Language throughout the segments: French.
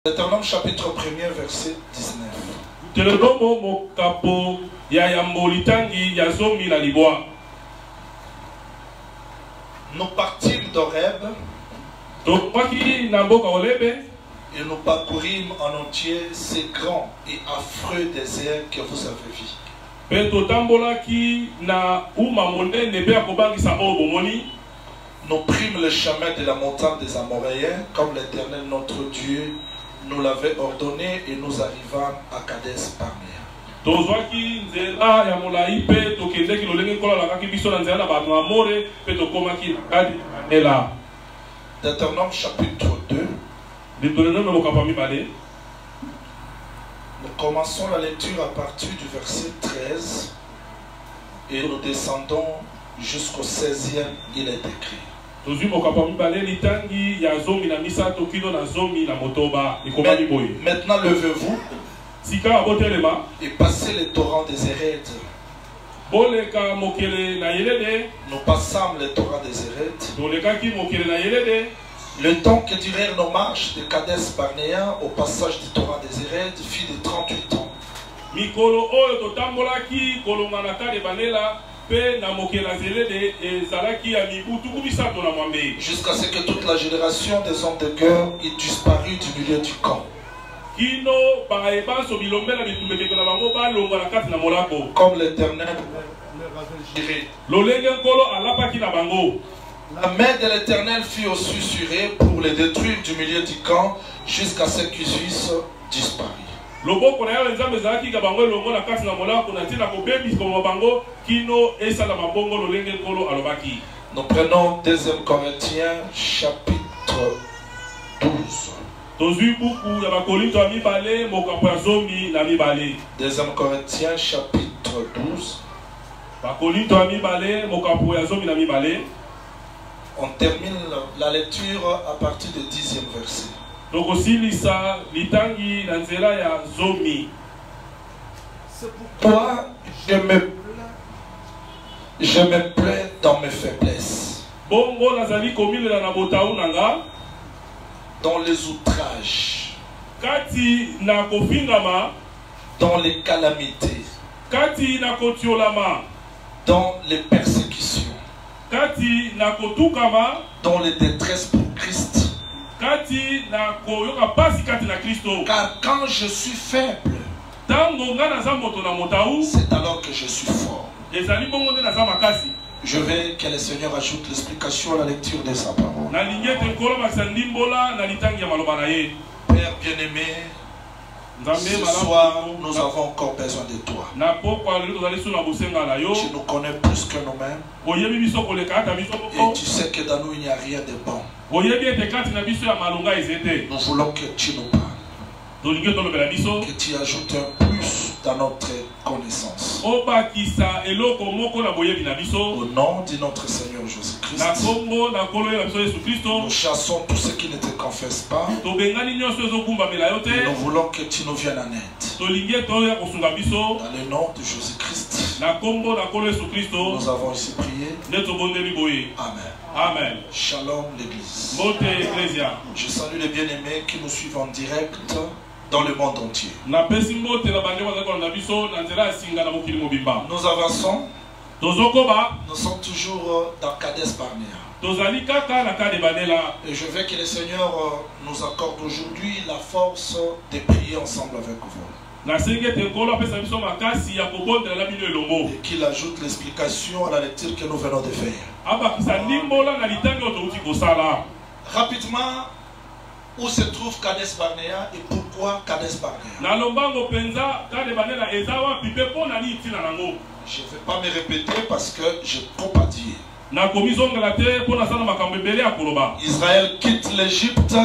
Deutéronome chapitre 1er verset 19. Deutéronome mokapo ya yambolitangi ya zomi la liboa. Nous partîmes d'Horeb et nous parcourîmes en entier ces grands et affreux déserts que vous avez vus. Nous prîmes le chemin de la montagne des Amoréens, comme l'Éternel notre Dieu nous l'avait ordonné, et nous arrivâmes à Kadesh Barnéa. Deutéronome chapitre 2. Nous commençons la lecture à partir du verset 13 et nous descendons jusqu'au 16e, il est écrit. Maintenant levez-vous et passez les torrents des Zéred. Nous passâmes les torrents des Zéred. Le temps que durèrent nos marches de Kadesh Barnéa au passage du torrent des Zéred fut de 38 ans. Jusqu'à ce que toute la génération des hommes de guerre ait disparu du milieu du camp. Comme l'Éternel dirait. La main de l'Éternel fut aussi sur eux pour les détruire du milieu du camp jusqu'à ce qu'ils eussent disparu. Nous prenons 2 Corinthiens chapitre 12. 2 Corinthiens chapitre 12. On termine la lecture à partir du 10e verset. C'est pourquoi je me plais dans mes faiblesses, dans les outrages, dans les calamités, dans les persécutions, dans les détresses pour Christ. Car quand je suis faible, c'est alors que je suis fort. Je vais que le Seigneur ajoute l'explication à la lecture de sa parole. Père bien-aimé, ce soir, nous avons encore besoin de toi. Tu nous connais plus que nous-mêmes. Et tu sais que dans nous, il n'y a rien de bon. Nous voulons que tu nous parles. Que tu ajoutes un plus dans notre connaissance. Au nom de notre Seigneur Jésus-Christ, nous chassons tous ceux qui ne te confessent pas. Nous voulons que tu nous viennes en aide. Dans le nom de Jésus-Christ, nous avons ici prié. Amen. Amen. Shalom l'église. Je salue les bien-aimés qui nous suivent en direct dans le monde entier. Nous avançons. Nous sommes toujours dans Kadesh Barnéa. Et je veux que le Seigneur nous accorde aujourd'hui la force de prier ensemble avec vous. Et qu'il ajoute l'explication à la lecture que nous venons de faire. Rapidement, où se trouve Kadesh Barnéa et pourquoi Kadesh Barnéa? Je ne vais pas me répéter parce que j'ai trop à dire. Israël quitte l'Égypte.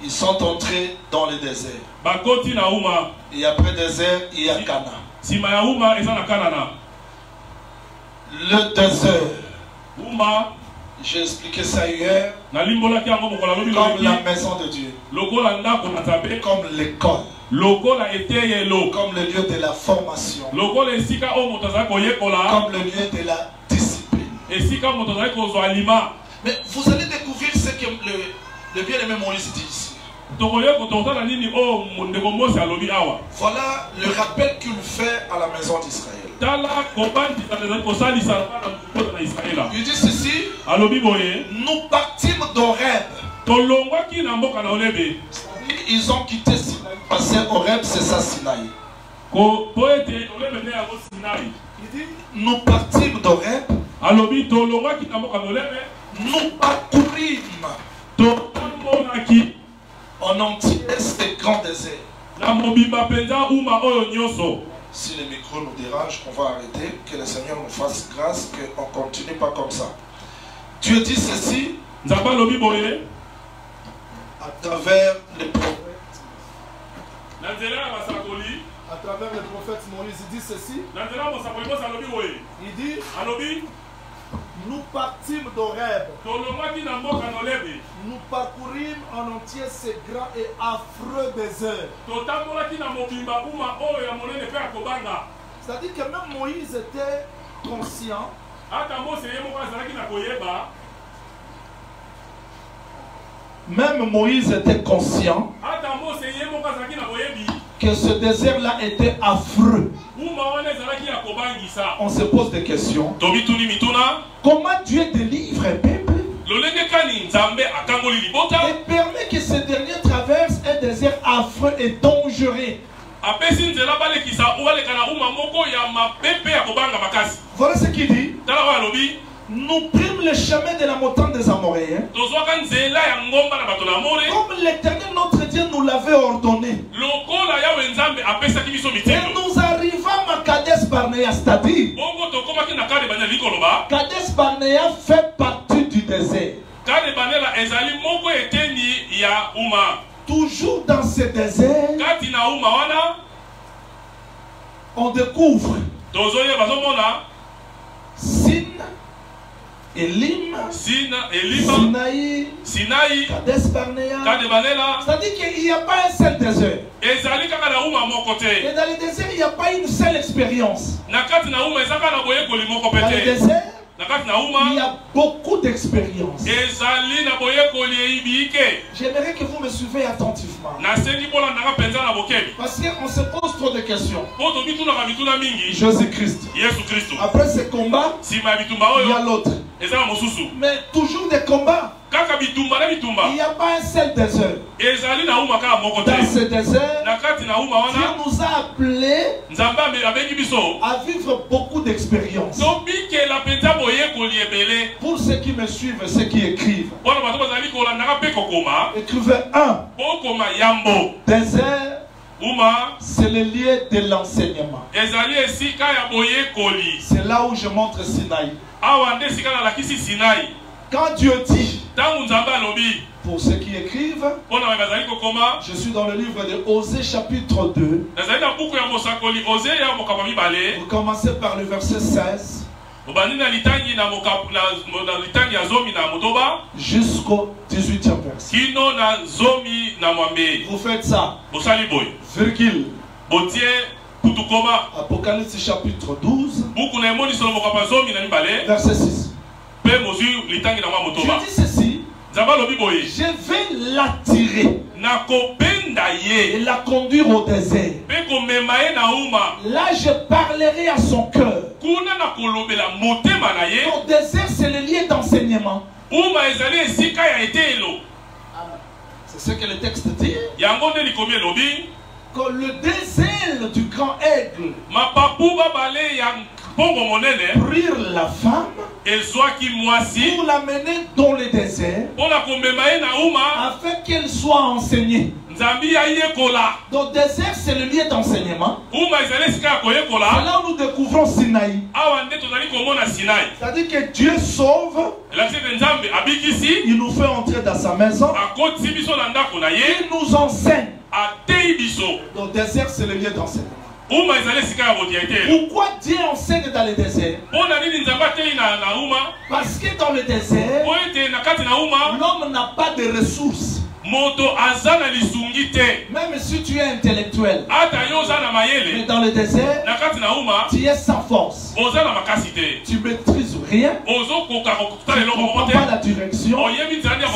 Ils sont entrés dans le désert. Et après le désert, il y a Cana. Le désert. J'ai expliqué ça hier. Comme la maison de Dieu. Comme l'école. Comme le lieu de la formation. Comme le lieu de la discipline. Mais vous allez découvrir ce que le bien-aimé Moïse dit ici. Voilà le rappel qu'il fait à la maison d'Israël. Il dit ceci, nous partîmes d'Horeb. Ils ont quitté Sinaï. Parce que Horeb, c'est ça Sinaï. Il dit, nous partîmes d'Horeb. Nous parcourîmes en entier ces grands déserts. Si le micro nous dérange, on va arrêter. Que le Seigneur nous fasse grâce, qu'on ne continue pas comme ça. Dieu dit ceci à travers les prophètes. À travers le prophète Moïse, il dit ceci. Il dit, nous partîmes d'Horeb. Nous parcourîmes en entier ces grands et affreux déserts. C'est-à-dire que même Moïse était conscient que ce désert-là était affreux. On se pose des questions. Comment Dieu délivre un peuple et permet que ce dernier traverse un désert affreux et dangereux? Voilà ce qu'il dit. Nous prîmes le chemin de la montagne des Amoréens, comme l'Éternel notre Dieu nous l'avait ordonné. Et nous arrivâmes à Kadesh Barnea, c'est-à-dire Kadesh Barnea fait partie du désert. Toujours dans ce désert, on découvre Sin, Elim, Sinaï, Kadesh Barnea. C'est-à-dire qu'il n'y a pas un seul désert. Et dans le désert, il n'y a pas une seule expérience. Dans le désert, il y a beaucoup d'expériences. J'aimerais que vous me suivez attentivement. Parce qu'on se pose trop de questions. Jésus-Christ. Après ce combat, il y a l'autre. Mais toujours des combats. Il n'y a pas un seul désert. Dans ce désert, Dieu nous a appelés à vivre beaucoup d'expériences. Pour ceux qui me suivent, ceux qui écrivent, écrivez 1. Désert, c'est le lieu de l'enseignement. C'est là où je montre Sinaï. Quand Dieu dit, pour ceux qui écrivent, je suis dans le livre de Osée chapitre 2. Vous commencez par le verset 16 jusqu'au 18e verset. Vous faites ça. Virgule. Apocalypse chapitre 12 verset 6. Dieu dit ceci. Je vais l'attirer et la conduire au désert. Là je parlerai à son cœur. Au désert c'est le lieu d'enseignement. C'est ce que le texte dit. Que le désert du grand aigle prirent la femme pour l'amener dans le désert afin qu'elle soit enseignée. Donc le désert c'est le lieu d'enseignement. C'est là où nous découvrons Sinaï. C'est-à-dire que Dieu sauve. Il nous fait entrer dans sa maison. Il nous enseigne. Donc le désert c'est le lieu d'enseignement. Pourquoi Dieu enseigne dans le désert? Parce que dans le désert, l'homme n'a pas de ressources. Même si tu es intellectuel, mais dans le désert, tu es sans force. Tu ne maîtrises rien. Tu ne comprends pas la direction.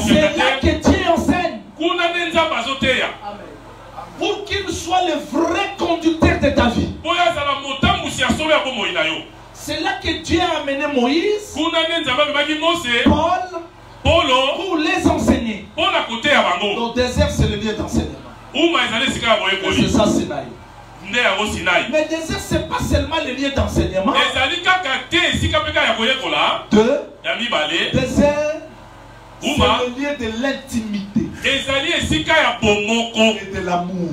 C'est là que Dieu enseigne. Pour qu'il soit le vrai conducteur de ta vie. C'est là que Dieu a amené Moïse, Paul, pour les enseigner. Le désert, c'est le lieu d'enseignement. C'est ça, Sinaï. Mais le désert, ce n'est pas seulement le lieu d'enseignement. Désert, c'est le lieu de l'intimité et de l'amour.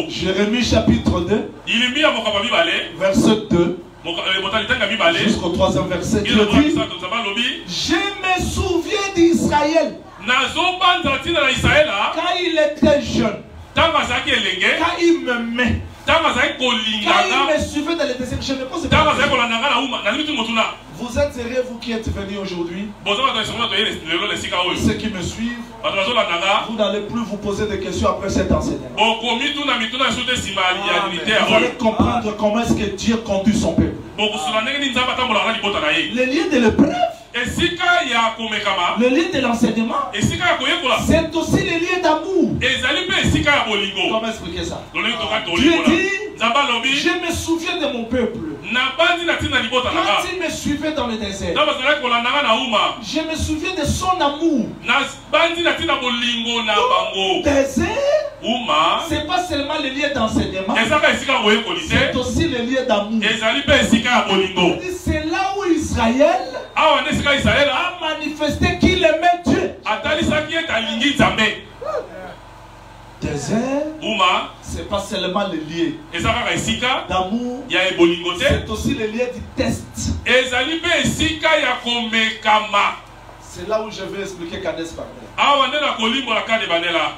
Jérémie chapitre 2, verset 2. Jusqu'au 3e verset, Dieu dit: je me souviens d'Israël quand il était jeune, quand il me met, quand il me suivait dans les déserts. Je me pose pas. Vous êtes heureux, vous qui êtes venus aujourd'hui. Ceux qui me suivent, vous n'allez plus vous poser des questions après cet enseignement. Vous allez comprendre comment est-ce que Dieu conduit son peuple. Les lieux de l'épreuve, le lieu de l'enseignement, c'est aussi le lieu d'amour. Comment expliquer ça? Dieu dit: je me souviens de mon peuple quand il me suivait dans le désert. Je me souviens de son amour. Le désert, c'est pas seulement le lieu d'enseignement, c'est aussi le lieu d'amour. C'est là où Israël a manifesté qu'il aimait Dieu. Désert, c'est pas seulement le lieu d'amour, c'est aussi le lieu du test. C'est là où je vais expliquer Kades Barnea.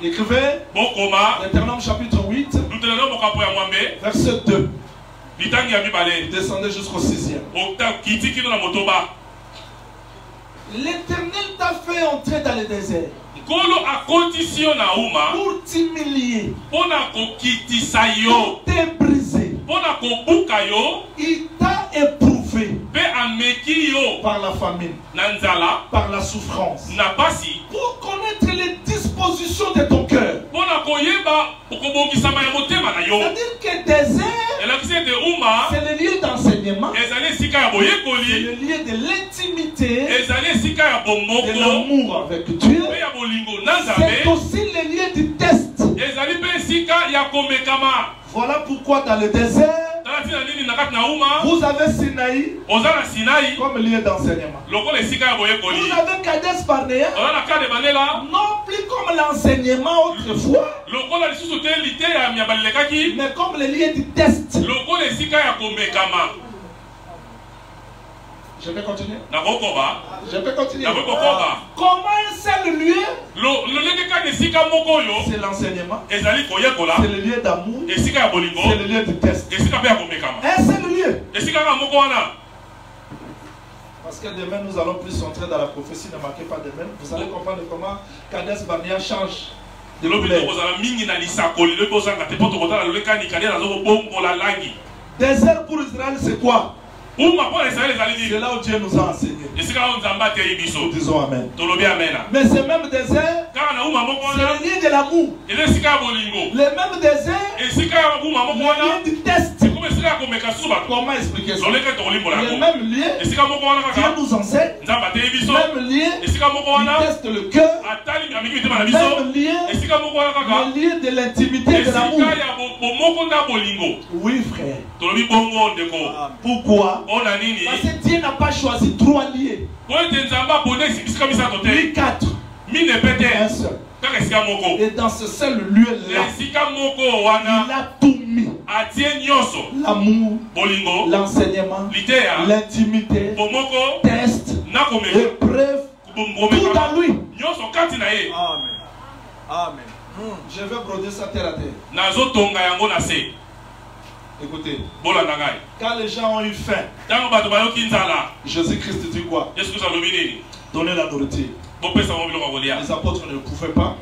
Écrivez Deutéronome chapitre 8, verset 2. Descendez jusqu'au 6e. L'Éternel t'a fait entrer dans le désert pour t'humilier, pour te briser. Il t'a éprouvé par la famine, par la souffrance, pour connaître les dispositions de ton cœur. C'est-à-dire que désert, c'est le lieu d'enseignement, c'est le lieu de l'intimité, de l'amour avec Dieu. C'est aussi le lieu du test. Voilà pourquoi dans le désert, vous avez Sinaï comme lieu d'enseignement. Vous avez Kades Barnea non plus comme l'enseignement autrefois, mais comme le lieu du test. Je vais continuer. Je peux continuer. Comment un seul lieu? C'est l'enseignement. C'est le lieu d'amour. C'est le lieu du test. Un seul lieu. Parce que demain nous allons plus entrer dans la prophétie. Ne marquez pas demain. Vous allez comprendre comment Kades Barnea change de couleur. Désert pour Israël, c'est quoi? C'est là où Dieu nous a enseigné. Disons Amen. Mais ce même désert, c'est le lieu de l'amour. Le même désert, le lieu du test. Comment expliquer ça? Le même lieu, Dieu nous enseigne. Le même lieu, il teste le cœur. Le même lieu, le lieu de l'intimité et de l'amour. Oui, frère. Pourquoi? Parce que Dieu n'a pas choisi 3 lieux, ni 4, un seul. Et dans ce seul lieu-là, il a tout mis. L'amour, l'enseignement, l'intimité, test, épreuve, tout dans lui. Amen. Amen. Je vais broder ça terre à terre. Écoutez, quand les gens ont eu faim, Jésus-Christ dit quoi? Donner la nourriture. Les apôtres ne pouvaient pas.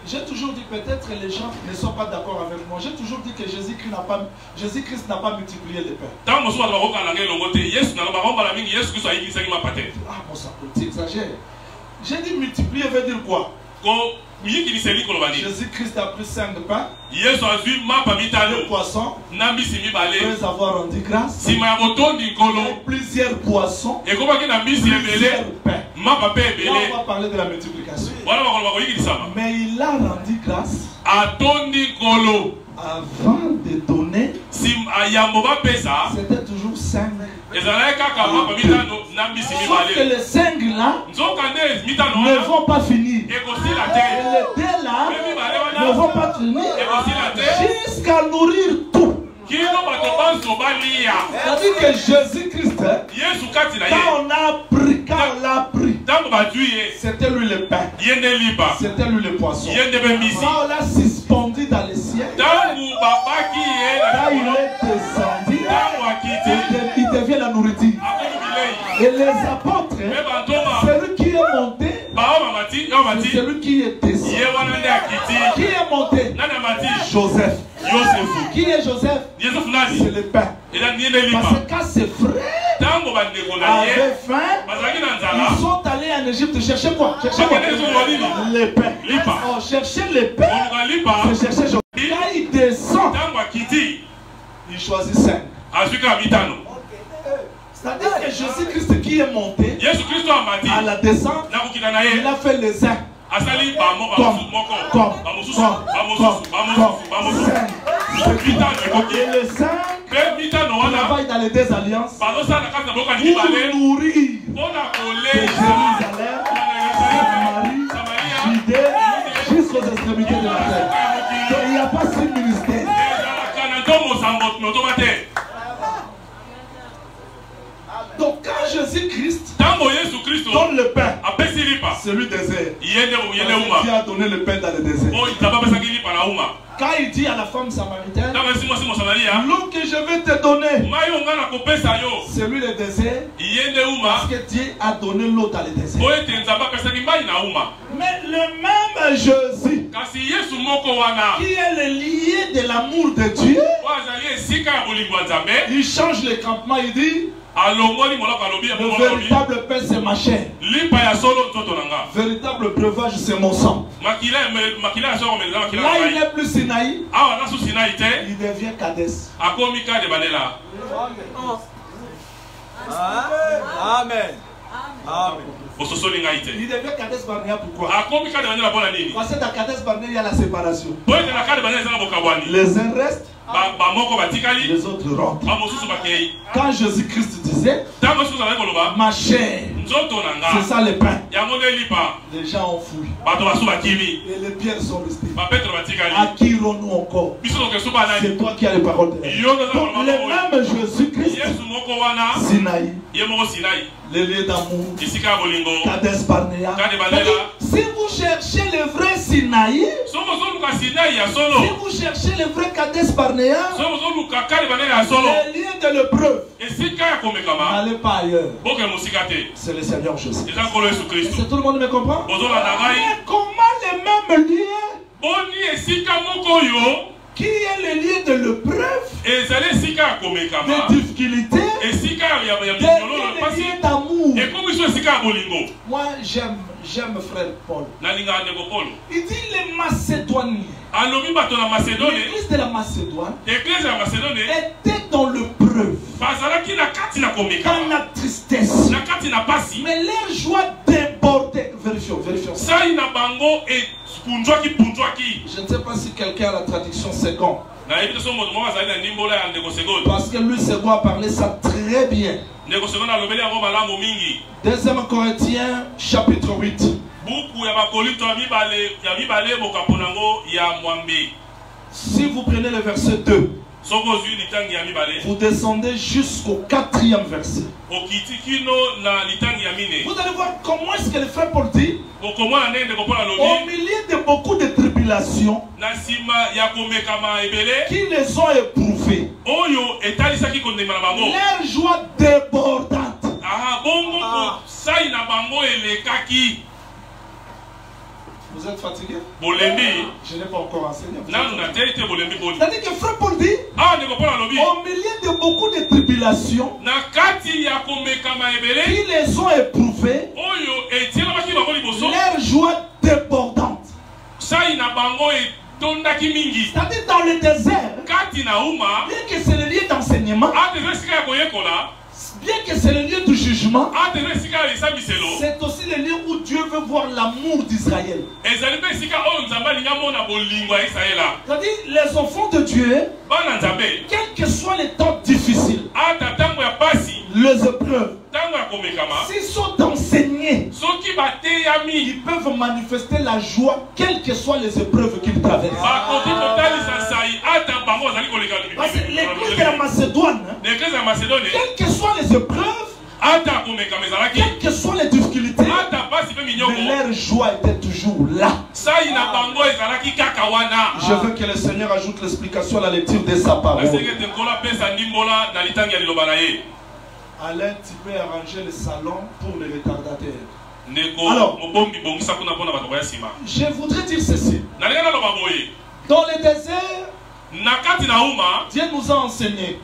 J'ai toujours dit, peut-être les gens ne sont pas d'accord avec moi. J'ai toujours dit que Jésus-Christ n'a pas multiplié les pains. Ah, mon ça, tu exagères. J'ai dit multiplier veut dire quoi? Jésus-Christ a pris 5 pains, 2 poissons, après avoir rendu grâce, il y a plusieurs poissons, plusieurs pains. Là, on va parler de la multiplication. Mais il a rendu grâce avant de donner, c'était toujours 5. Sauf que les 5 là ne vont pas finir. Et les 2 là ne vont pas finir jusqu'à nourrir tout. C'est-à-dire que Jésus-Christ, quand on l'a pris, c'était lui le pain, c'était lui le poisson. Quand on l'a suspendu dans les cieux, quand il est descendu, il devient la nourriture. Et les apôtres, celui qui est monté, c'est celui qui est descendu. Qui est monté? Joseph. Qui est Joseph? C'est le pain. Parce que quand ses frères avaient faim, ils sont allés en Égypte chercher quoi? Chercher quoi? Les pains. Oh, chercher les pains, c'est chercher Joseph. Quand il descend, il choisit 5. C'est-à-dire que Jésus-Christ qui est monté à la descente, il a fait les uns. Comme. Et les 5 travaillent dans les 2 alliances pour nourrir Jérusalem, Samarie, Judée, jusqu'aux extrémités de la terre. Donc il n'y a pas 6 ministères. Donc quand Jésus-Christ donne le pain, c'est lui désert. Dieu a donné le pain dans le désert. Quand il dit à la femme samaritaine, l'eau que je vais te donner, c'est lui le désert, parce que Dieu a donné l'eau dans le désert. Mais le même Jésus, qui est le lié de l'amour de Dieu, il change le campement, il dit, le véritable pain c'est ma chair. Véritable breuvage c'est mon sang. Là il n'est plus Sinaï. Il devient Kadès. Amen. Amen. Il devient Kadès Barnea, pourquoi? Parce que dans Kadès Barnea il y a la séparation. Les uns restent, les autres rentrent. Quand Jésus-Christ disait ma chair, c'est ça le pain, les gens ont fui et les pierres sont restées. À qui irons-nous encore? C'est toi qui as les paroles de la vie. Donc le même Jésus-Christ, Sinaï, les lieux d'amour, Kadès Barnea. Si vous cherchez le vrai Sinaï, si vous cherchez le vrai Kadès Barnea, les lieux de l'épreuve, n'allez pas ailleurs. C'est le Seigneur Jésus. Est-ce que tout le monde me comprend? Mais comment les mêmes lieux qui est le lieu de l'épreuve, de difficulté, de lieu d'amour? Moi j'aime frère Paul. Il dit les Macédoniens. L'église de la Macédoine était dans l'épreuve, dans la tristesse, mais leur joie débordait. Vérifions. Je ne sais pas si quelqu'un a la traduction seconde, parce que lui second a parlé ça très bien. 2 Corinthiens chapitre 8. Si vous prenez le verset 2, vous descendez jusqu'au 4e verset. Vous allez voir comment est-ce que le frère Paul dit, au milieu de beaucoup de tribulations qui les ont éprouvés, leur joie débordante. Vous êtes fatigué? Je n'ai pas encore enseigné. C'est-à-dire que frère Paul dit, au milieu de beaucoup de tribulations qui les ont éprouvés, leur joie débordante. C'est-à-dire dans le désert, bien que c'est le lieu d'enseignement, bien que c'est le lieu du jugement, c'est aussi le lieu où Dieu veut voir l'amour d'Israël. C'est-à-dire les enfants de Dieu, quels que soient les temps difficiles, les épreuves, s'ils sont enseignés, ils peuvent manifester la joie, quelles que soient les épreuves qu'ils traversent. Parce que l'église de la Macédoine, quelles que soient les épreuves, quelles que soient les difficultés, mais leur joie était toujours là. Je veux que le Seigneur ajoute l'explication à la lecture de sa parole. Alain, tu peux arranger le salon pour les retardataires. Alors, je voudrais dire ceci. Dans le désert, Dieu nous a enseigné.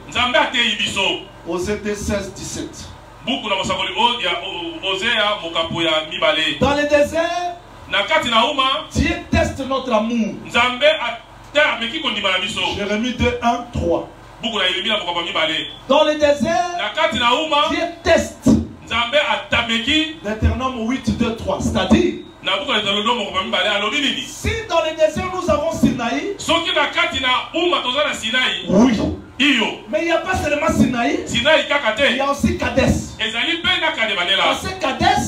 Osée 16, 17. Dans le désert, Dieu teste notre amour. Jérémie 2, 1, 3. Dans le désert, Dieu teste. Deutéronome 8, 2, 3. C'est-à-dire, si dans le désert nous avons Sinaï, oui. Mais il n'y a pas seulement Sinaï, il y a aussi Kadesh. Parce que Kadesh,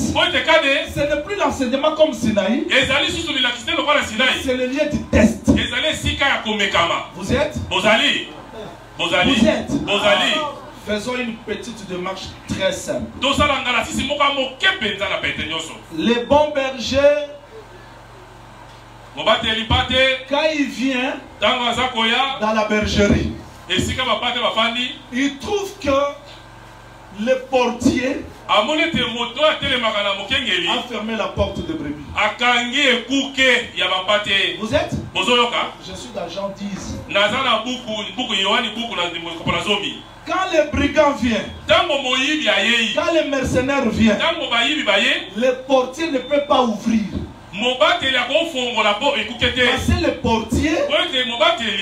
ce n'est plus l'enseignement comme Sinaï, c'est le lieu du test. Vous êtes? Vous êtes? Faisons une petite démarche très simple. Les bons bergers, quand il vient dans la bergerie, il trouve que le portier a fermé la porte de brebis. Vous êtes? Je suis dans Jean 10. Quand le brigand vient, quand le mercenaire vient, le portier ne peut pas ouvrir. Parce que le portier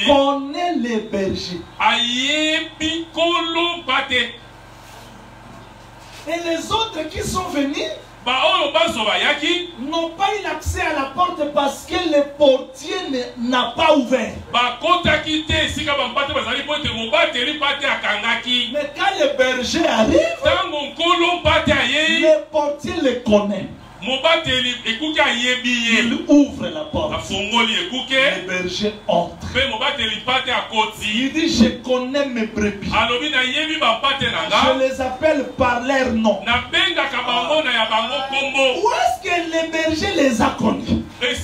connaît les bergers. Et les autres qui sont venus n'ont pas eu accès à la porte parce que le portier n'a pas ouvert. Mais quand le berger arrive, le portier le connaît. Il ouvre la porte. Le berger entre. Il dit, je connais mes brebis. Je les appelle par leur nom. Où est-ce que le berger les a connus? Et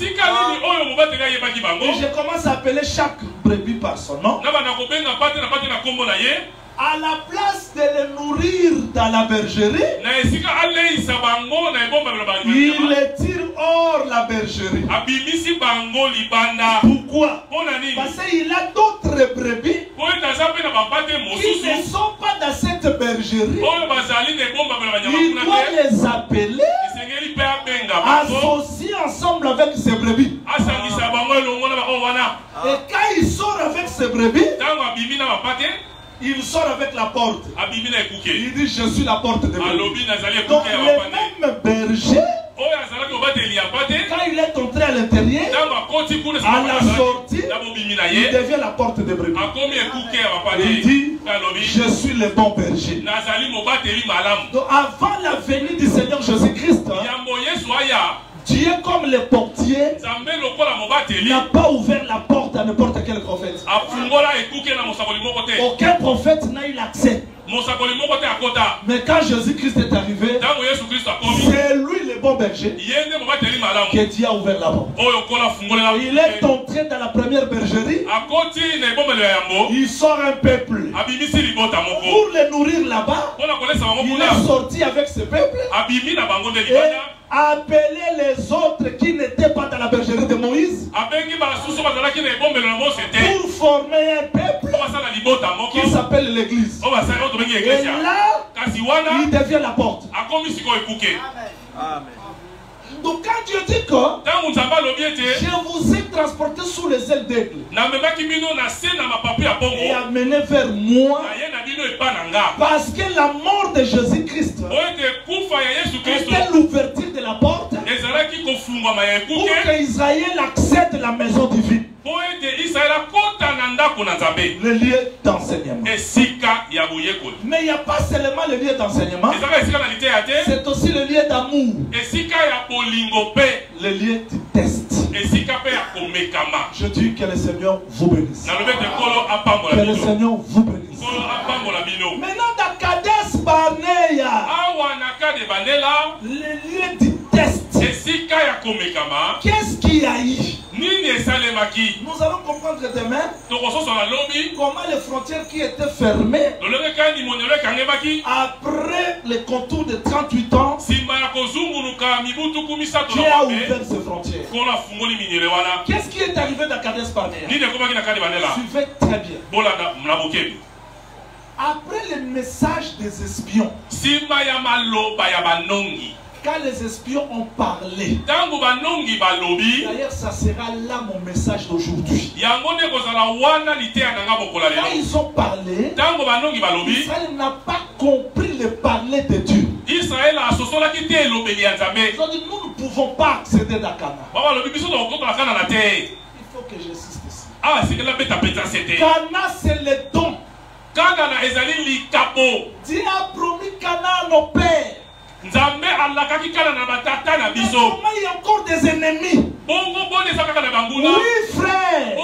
je commence à appeler chaque brebis par son nom. À la place de les nourrir dans la bergerie, il les tire hors la bergerie. Pourquoi? Parce qu'il a d'autres brebis qui ne sont pas dans cette bergerie. Il doit les appeler, associer ensemble avec ces brebis. Et quand il sort avec ces brebis, il sort avec la porte. Il dit, je suis la porte de brebis. Donc le même berger, quand il est entré à l'intérieur, à la sortie, il devient la porte de brebis. Il dit, je suis le bon berger. Donc avant la venue du Seigneur Jésus-Christ, Dieu, comme le portier, n'a pas ouvert la porte à n'importe quel prophète. Aucun prophète n'a eu l'accès. Mais quand Jésus-Christ est arrivé, c'est lui le bon berger que Dieu a ouvert la porte. Il est entré dans la première bergerie. Il sort un peuple. Pour les nourrir là-bas, il est sorti avec ce peuple et appeler les autres qui n'étaient pas dans la bergerie de Moïse pour former un peuple qui s'appelle l'Église. Et là, il devient la porte. Amen. Donc quand Dieu dit que je vous ai transporté des ailes d'aigle et amené vers moi, parce que la mort de Jésus-Christ était l'ouverture de la porte pour qu'Israël accède à la maison divine. Le lieu d'enseignement. Mais il n'y a pas seulement le lieu d'enseignement, c'est aussi le lieu d'amour, le lieu du test. Je dis que le Seigneur vous bénisse. Que le Seigneur vous bénisse. Maintenant, dans Kadesh Barnea, le lieu du test, qu'est-ce qu'il y a eu? Nous allons comprendre demain comment les frontières qui étaient fermées après le contour de 38 ans, Dieu a ouvert ces frontières. Qu'est-ce qui est arrivé dans Kadesh Barnea? Suivez très bien. Après le message des espions, quand les espions ont parlé, d'ailleurs ça sera là mon message d'aujourd'hui. Quand ils ont parlé, Israël n'a pas compris le parler de Dieu. Ils ont dit nous ne pouvons pas accéder à Canaan. Il faut que j'insiste ici. Canaan c'est le don. Dieu a promis Canaan à nos pères. Mais comment il y a encore des ennemis? Oui frère,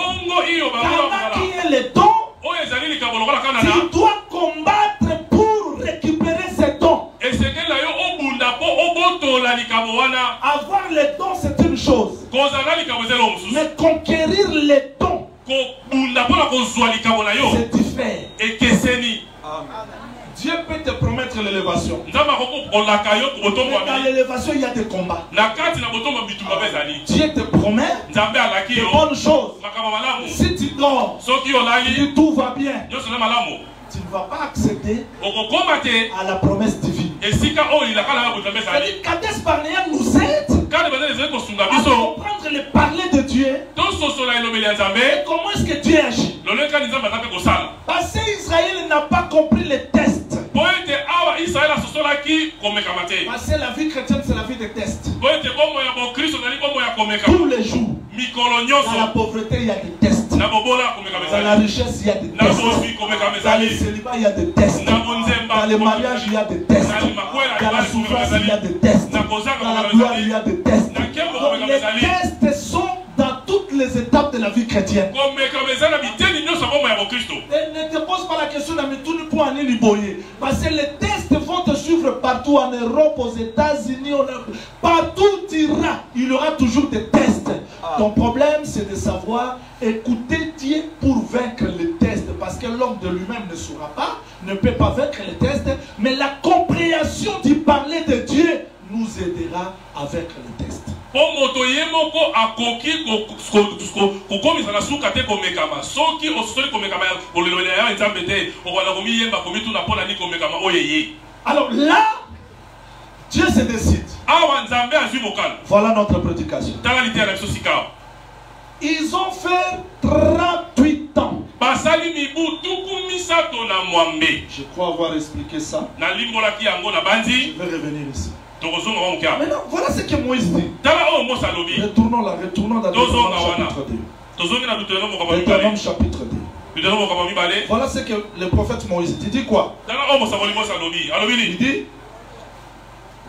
Canaan qui est le don, tu dois combattre pour récupérer ces dons. Avoir les dons c'est une chose, mais conquérir les dons c'est différent. Dieu peut te promettre l'élévation. Mais dans l'élévation, il y a des combats. Dieu te promet de bonnes choses. Si tu dors, si tout va bien, tu ne vas pas accéder à la promesse divine. Kadesh Barnea nous aide à comprendre le parler de Dieu. Et comment est-ce que Dieu agit? Parce qu'Israël n'a pas compris les tests. Parce que la vie chrétienne c'est la vie de tests. Tous les jours. Dans la pauvreté il y a des tests. Dans la richesse il y a des tests. Dans les célibats il y a des tests. Dans les mariages il y a des tests. Dans la souffrance il y a des tests. Dans la gloire il y a des tests. Donc les tests sont dans toutes les étapes de la vie chrétienne. Et ne te pose pas la question de parce que les tests vont te suivre partout en Europe, aux États-Unis, partout où tu iras, il y aura toujours des tests. Ton problème c'est de savoir écouter Dieu pour vaincre les tests, parce que l'homme de lui-même ne saura pas, ne peut pas vaincre les tests, mais la compréhension du parler de Dieu nous aidera à vaincre les tests. Alors là, Dieu se décide. Voilà notre prédication. Ils ont fait 38 ans. Je crois avoir expliqué ça. Je vais revenir ici. Maintenant, voilà ce que Moïse dit. Retournons là, retournons dans Deutéronome chapitre 2. Voilà ce que le prophète Moïse dit. Il dit quoi? Il dit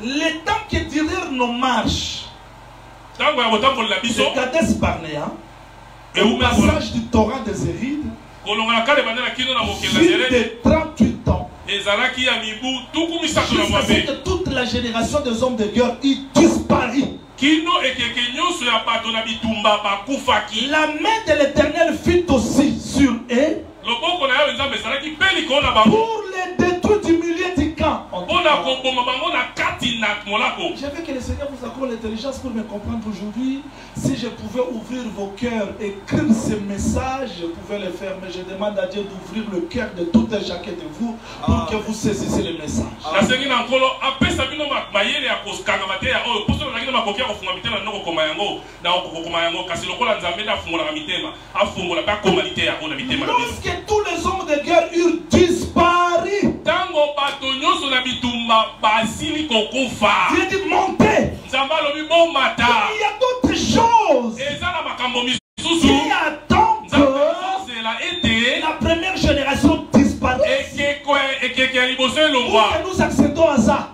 le temps que durèrent nos marches de Kadesh Barnea au passage du torrent des Zérides, fut de 38 ans, jusqu'à ce que toute la génération des hommes de guerre y disparut. La main de l'Éternel fut aussi sur eux pour les détruire du milieu du camp. On Je veux que le Seigneur vous accorde l'intelligence pour me comprendre aujourd'hui. Si je pouvais ouvrir vos cœurs, écrire ces messages, je pouvais le faire. Mais je demande à Dieu d'ouvrir le cœur de tout un chacun de vous pour que vous saisissiez le message. Lorsque tous les hommes de guerre eurent disparu, Dieu dit montez. Il y a d'autres choses qui attendent que la première génération disparaisse pour que nous accédons à ça.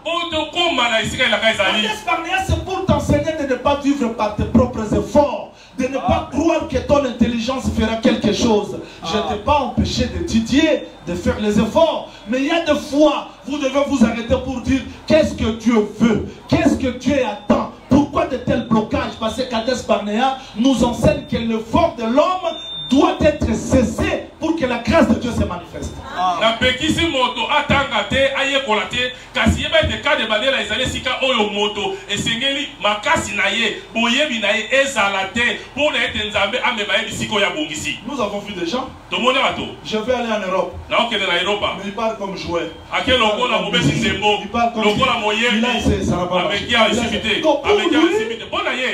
C'est pour t'enseigner de ne pas vivre par tes propres efforts, de ne pas croire que ton intelligence fera quelque chose. Je ne t'ai pas empêché d'étudier, de faire les efforts, mais il y a des fois, vous devez vous arrêter pour dire qu'est-ce que Dieu veut, qu'est-ce que Dieu attend, pourquoi de tels blocages. Parce que Kadesh Barnea nous enseigne que l'effort de l'homme doit être cessé pour que la grâce de Dieu se manifeste. Nous avons vu des gens. Je vais aller en Europe. Mais il parle comme joueur. Il parle comme joueur.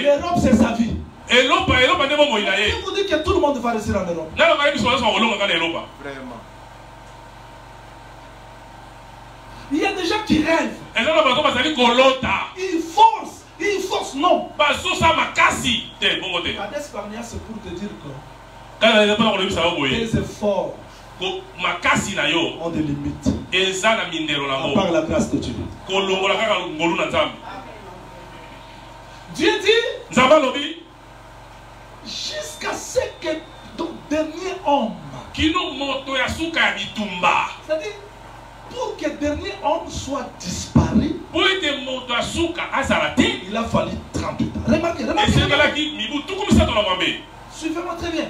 L'Europe c'est sa vie. Et vous dites que tout le monde va rester en Europe. Vraiment. Il y a des gens qui rêvent. Ils forcent, non. Kadesh Barnea, c'est pour te dire que les efforts ont des limites. À part la grâce de Dieu. Dieu dit jusqu'à ce que ton dernier homme, c'est-à-dire pour que le dernier homme soit disparu, il a fallu 38 ans. Remarquez. Suivez-moi très bien.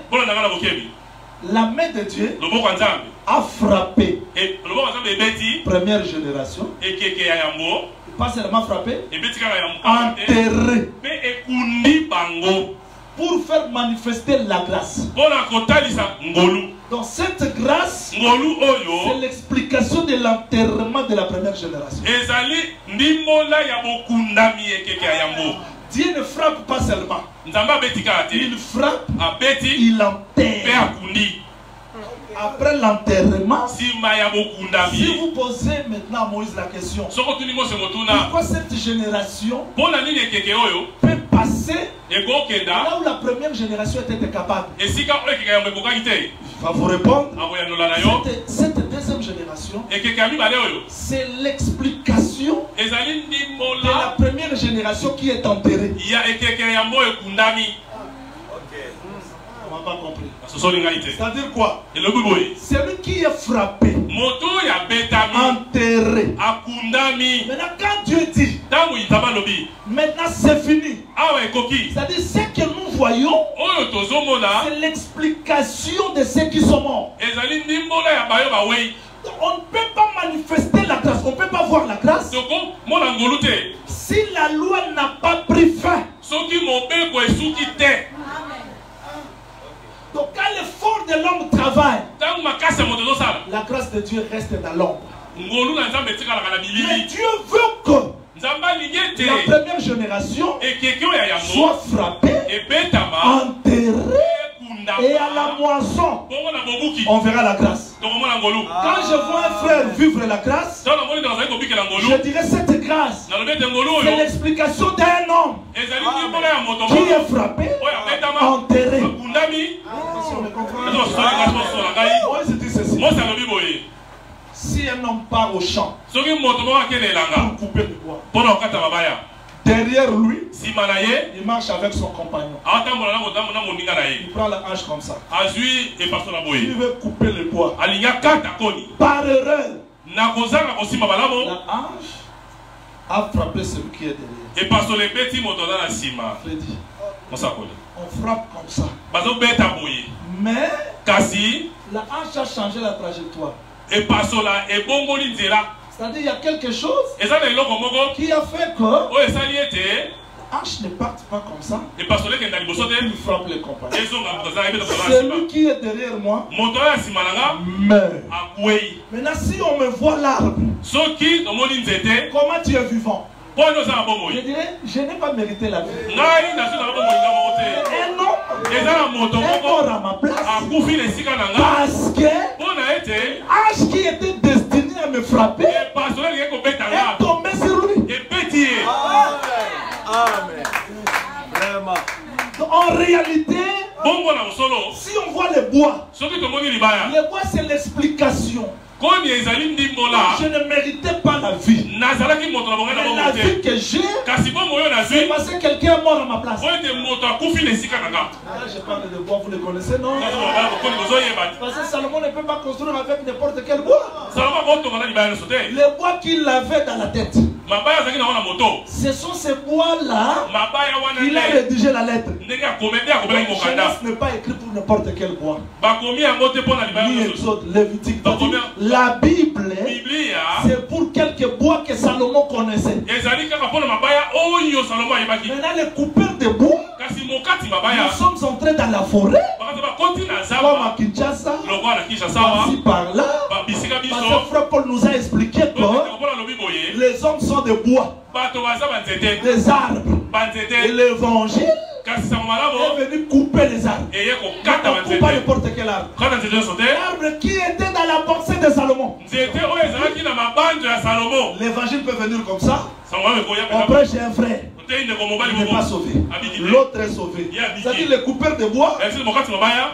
La main de Dieu a frappé première génération. Pas seulement frappé, enterré, pour faire manifester la grâce. Donc cette grâce, c'est l'explication de l'enterrement de la première génération. Dieu ne frappe pas seulement. Il frappe, il enterre. Après l'enterrement, si vous posez maintenant à Moïse la question, pourquoi cette génération peut passer là où la première génération était capable? Il va vous répondre. Cette deuxième génération, c'est l'explication de la première génération qui est enterrée. On n'a pas compris. C'est-à-dire quoi? Celui qui est frappé, enterré. Maintenant, quand Dieu dit, maintenant c'est fini. C'est-à-dire ce que nous voyons, c'est l'explication de ceux qui sont morts. On ne peut pas manifester la grâce, on ne peut pas voir la grâce si la loi n'a pas pris fin. Donc quand l'effort de l'homme travaille, la grâce de Dieu reste dans l'ombre. Mais Dieu veut que la première génération soit frappée, enterrée, et à la moisson, on verra la grâce. Quand je vois un frère vivre la grâce, je dirais cette grâce, c'est l'explication d'un homme qui est frappé, enterré. Si un homme part au champ pour couper le bois, derrière lui, il marche avec son compagnon. Il prend la hache comme ça. Il veut couper le bois. Par erreur, la hache a frappé celui qui est derrière. On frappe comme ça. Mais la hache a changé la trajectoire. C'est-à-dire il y a quelque chose qui a fait que H ne parte pas comme ça. Il frappe les compagnons. Celui qui est derrière moi meurt. Maintenant, si on me voit l'arbre, comment tu es vivant? Je dirais, je n'ai pas mérité la vie. Un mort à ma place. Parce que H qui était destiné à me frapper est tombé sur lui. Amen. Vraiment. En réalité, si on voit les bois, c'est l'explication. Je ne méritais pas la vie. Mais la vie que j'ai, c'est parce que quelqu'un est mort à ma place. Là, je parle de bois, vous le connaissez, non? Parce que Salomon ne peut pas construire avec n'importe quel bois. Les bois qu'il avait dans la tête, ce sont ces bois-là qu'il a rédigé la lettre. Genèse n'est pas écrit pour n'importe quel bois. Ni Exode, Lévitique. La Bible, c'est pour quelques bois que Salomon connaissait. Maintenant, les coupeurs de bois, nous sommes entrés dans la forêt, comme à Kinshasa, par-ci par-là, parce que Frère Paul nous a expliqué que les hommes sont des bois, des arbres, et l'évangile est venu couper les arbres. On ne coupe pas n'importe quel arbre. L'arbre qui était dans la pensée de Salomon. L'évangile peut venir comme ça. Après, j'ai un frère. Il n'est pas sauvé. L'autre est sauvé. C'est-à-dire les coupeurs de bois,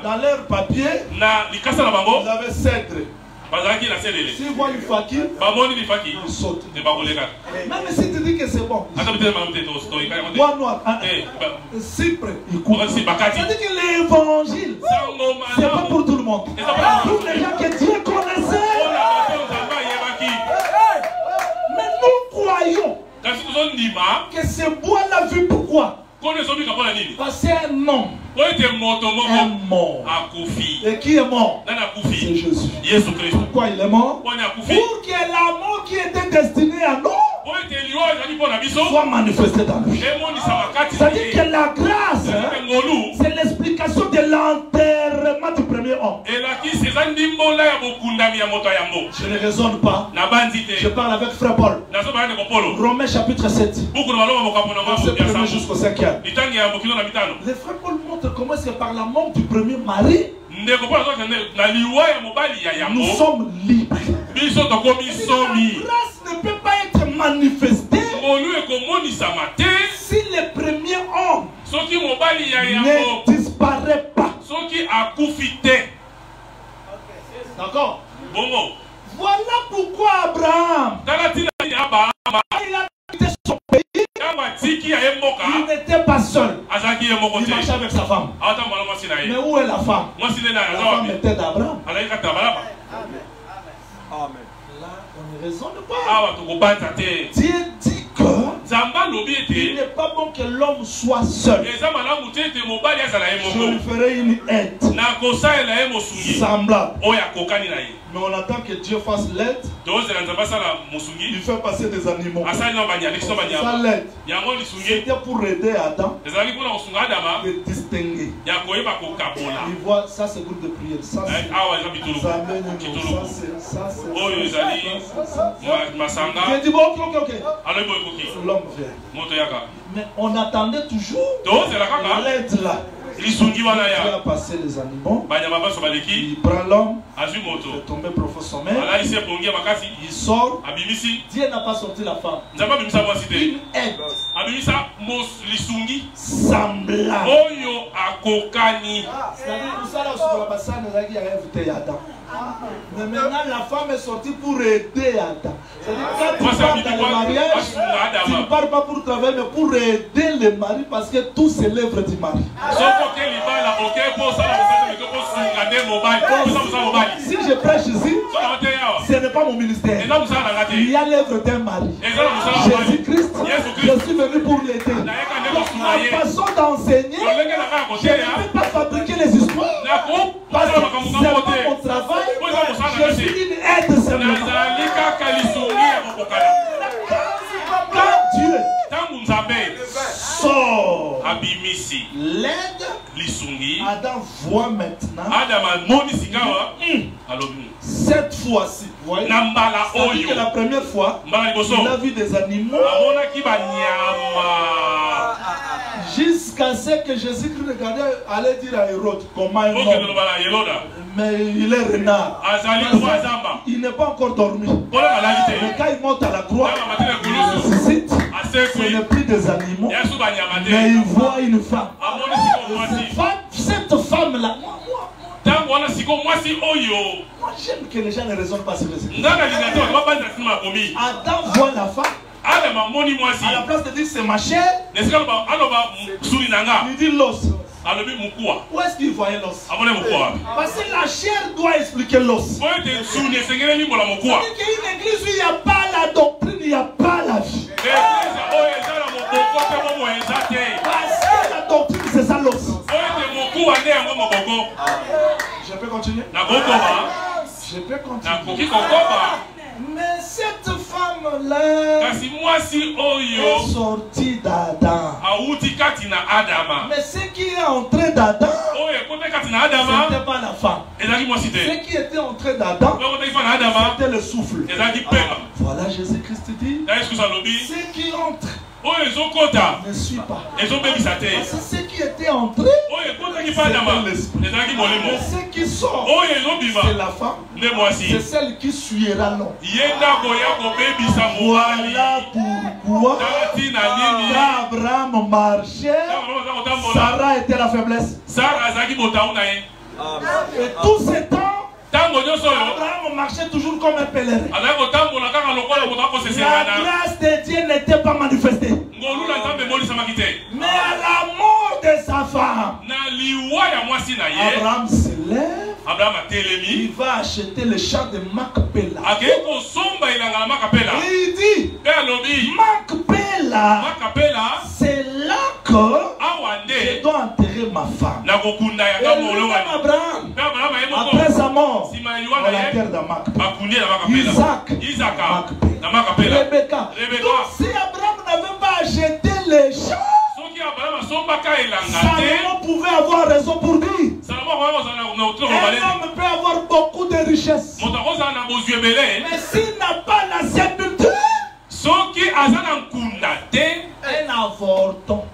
dans leur papier, vous avez cèdre. Si vous voyez le fakir, il saute. Même si tu dis que c'est bon, bois noir, cypre, il coupe. C'est-à-dire que l'évangile, c'est pas pour tout le monde. Pour les gens que Dieu connaissait. Mais nous croyons que ce bois-là vu pourquoi? Parce que c'est un homme. Un mort. Et qui est mort? C'est Jésus. Pourquoi il est mort? Pour que la mort qui était destinée à nous soit manifestée dans lui. C'est-à-dire que la grâce, c'est l'explication de l'enterrement du premier homme. Je ne raisonne pas. Je parle avec Frère Paul. Romains chapitre 7. Verset 1 jusqu'au 5e. Le Frère Paul montre comment est-ce que par la mort du premier mari, nous sommes libres. La grâce ne peut pas être manifestée si le premier homme ne disparaît pas. D'accord? Voilà pourquoi Abraham, il a quitté son pays. Il n'était pas seul. Il marchait avec sa femme. Mais où est la femme? La femme était d'Abraham. Amen. Là, on ne raisonne pas. Dieu dit que il n'est pas bon que l'homme soit seul. Je lui ferai une aide semblable. Mais on attend que Dieu fasse l'aide. Il fait passer des animaux. Sa l'aide, c'était pour aider Adam de distinguer. Il voit, ça c'est groupe de prière. Ça c'est dit bon, ok. L'homme vient. Mais on attendait toujours l'aide là. Il a passé les animaux. Il prend l'homme. Il est tombé profond sommeil. Il sort. Dieu n'a pas sorti la femme. Une aide semblable. C'est-à-dire que ça là sur la passage, il a invité Adam. Mais maintenant la femme est sortie pour aider Adam. C'est-à-dire quand tu pars dans le mariage, tu ne pars pas pour travailler mais pour aider le mari parce que tout c'est l'œuvre du mari. Si je prêche ici, ce n'est pas mon ministère. Il y a l'œuvre d'un mari. Jésus-Christ, je suis venu pour l'aider. La façon d'enseigner, je ne peux pas fabriquer les histoires. Parce que ce n'est pas mon travail. Je suis une aide seulement. Adam voit maintenant. Cette fois-ci, vous voyez, c'est-à-dire que la première fois, il a vu des animaux jusqu'à ce que Jésus-Christ regardait, allait dire à Hérode comment il est. Mais il est renard. Il n'est pas encore dormi. Mais quand il monte à la croix, il suscite. Ce n'est plus des animaux, mais il voit une femme. Cette femme-là, moi j'aime que les gens ne raisonnent pas sur les Adam voit la femme. À la place de dire c'est ma chair, il dit l'os. Où est-ce qu'il voyait l'os? Parce que la chair doit expliquer l'os. C'est-à-dire qu'il y a une église où il n'y a pas la doctrine, il n'y a pas la vie. Parce que la doctrine c'est ça l'os. Je peux continuer? Je peux continuer. Mais cette femme-là est sortie d'Adam. Mais ce qui est entré d'Adam, ce n'était pas la femme. Ce qui était entré d'Adam, c'était le souffle. Voilà, Jésus-Christ dit, ce qui entre ne suit pas. Parce que ce qui était entré, c'était l'esprit. Mais ce qui sort, c'est la femme. C'est celle qui suivra l'homme. Voilà pourquoi quand Abraham marchait, Sarah était la faiblesse. Et tout ce temps, Abraham marchait toujours comme un pèlerin. La grâce de Dieu n'était pas manifestée. Mais à la mort de sa femme, Abraham se lève, il va acheter le champ de Macpéla. Et il dit, Macpéla, c'est là que je dois enterrer ma femme. Et Abraham, après sa mort, on l'enterre dans Macpéla. Isaac, Rebecca. Donc si Abraham n'avait pas acheté les champs, Salomon pouvait avoir raison pour dire un homme peut avoir beaucoup de richesses, mais s'il n'a pas la sépulture, un avorton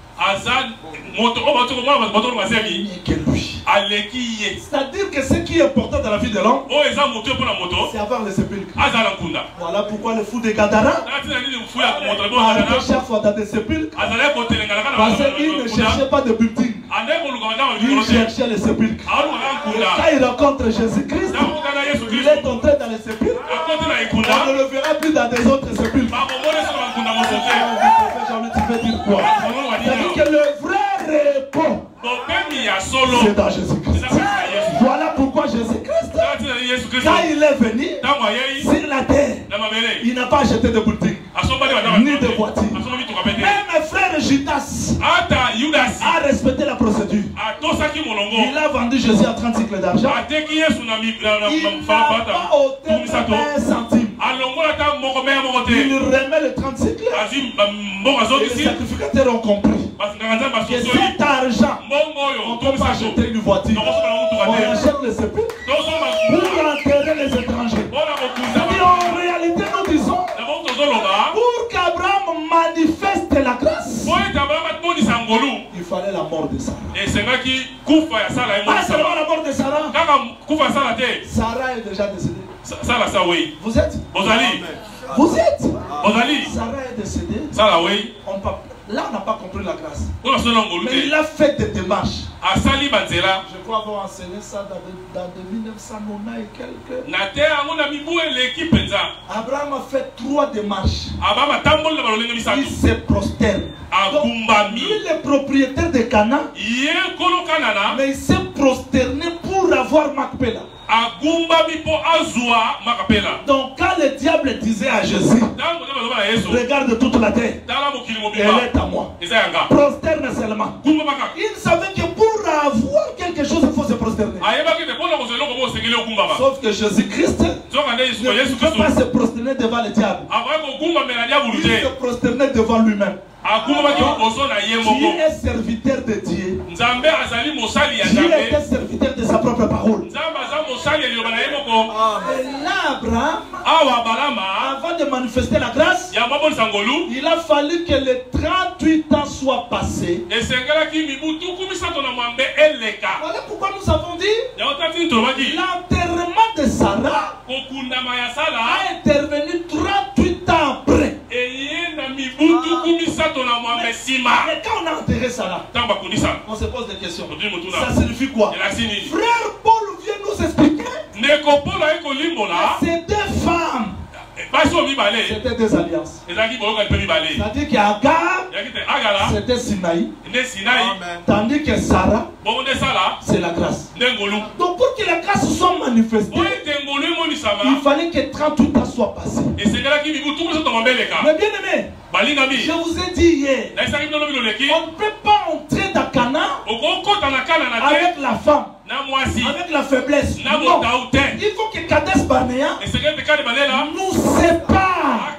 que lui. C'est-à-dire que ce qui est important dans la vie de l'homme, c'est avoir le sépulcre. Voilà pourquoi le fou de Gadara arrivait chaque fois dans des sépulcres, parce qu'il ne cherchait pas de building, il cherchait le sépulcre. Et quand il rencontre Jésus-Christ, il est entré dans le sépulcre. On ne le verra plus dans des autres sépulcres. Tu veux dire quoi? C'est-à-dire que le vrai repos, c'est dans Jésus-Christ. Voilà pourquoi Jésus-Christ, quand il est venu sur la terre, il n'a pas acheté de boutique ni de voiture. Même frère Judas a respecté la procédure. Il a vendu Jésus à 30 cycles d'argent. Il n'a pas ôté un centime. Il remet les 30 cycles. Et les sacrificateurs ont compris que cet argent, on ne peut pas acheter une voiture. On achète les sépulcres pour enterrer les étrangers. C'est-à-dire en réalité nous disons, pour qu'Abraham manifeste la grâce, il fallait la mort de Sarah. Pas seulement la mort de Sarah. Sarah est déjà décédée. Vous êtes? Vous êtes? Sarah est décédée. Là, on n'a pas compris la grâce. Mais il a fait des démarches. Je crois avoir enseigné ça dans 1990 et quelques. Abraham a fait 3 démarches. Il se prosterne. Lui, le propriétaire de Cana, mais il s'est prosterné pour avoir Macpéla. Donc quand le diable disait à Jésus, regarde toute la terre, elle est à moi, prosterne seulement. Il savait que pour avoir quelque chose il faut se prosterner. Sauf que Jésus-Christ ne peut pas se prosterner devant le diable. Il se prosternait devant lui-même. Dieu est serviteur de Dieu. Dieu était serviteur de sa propre parole. Et là, Abraham, avant de manifester la grâce, il a fallu que les 38 ans soient passés. Voilà pourquoi nous avons dit l'enterrement de Sarah a intervenu 38 ans après. Mais quand on a enterré Sarah, on se pose des questions. Ça signifie quoi? Frère Paul vient nous expliquer que ces deux femmes, c'était des alliances. C'est-à-dire qu'Agar, c'était Sinaï. Tandis que Sarah, c'est la grâce. Donc pour que la grâce soit manifestée, il fallait que 38 ans soient passés. Mais bien aimé, je vous ai dit hier, on ne peut pas entrer dans Canaan avec la femme, avec la faiblesse. Non. Il faut que Kadesh Barnea nous sépare.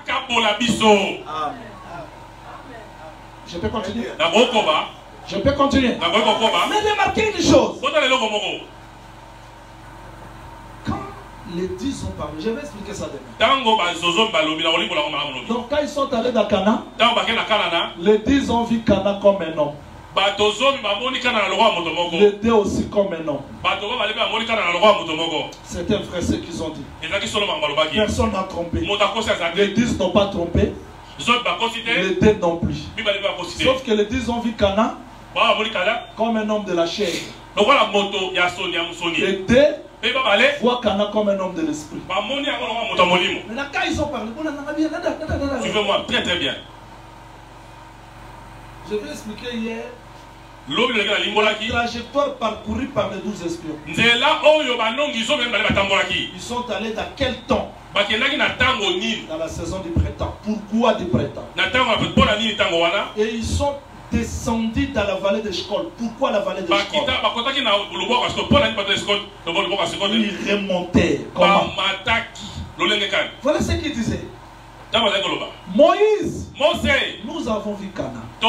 Je peux continuer? Je peux continuer. Mais remarquez une chose. Quand les 10 ont parlé, je vais expliquer ça demain. Donc quand ils sont allés dans Canaan, les 10 ont vu Canaan comme un homme. Les deux aussi comme un homme. C'est un vrai ce qu'ils ont dit. Personne n'a trompé. Les 10 n'ont pas trompé. Les deux non plus. Sauf que les 10 ont vu Canaan comme un homme de la chair. Les deux voient Canaan comme un homme de l'esprit. Maintenant quand ils ont parlé, suivez-moi très très bien. Je vais expliquer hier la trajectoire parcourue par les 12 espions. Ils sont allés dans quel temps? Dans la saison du printemps. Pourquoi du printemps? Et ils sont descendus dans la vallée de Shkol. Pourquoi la vallée de Shkol? Ils remontaient. Comment? Voilà ce qu'ils disaient. Moïse, nous avons vu Canaan, un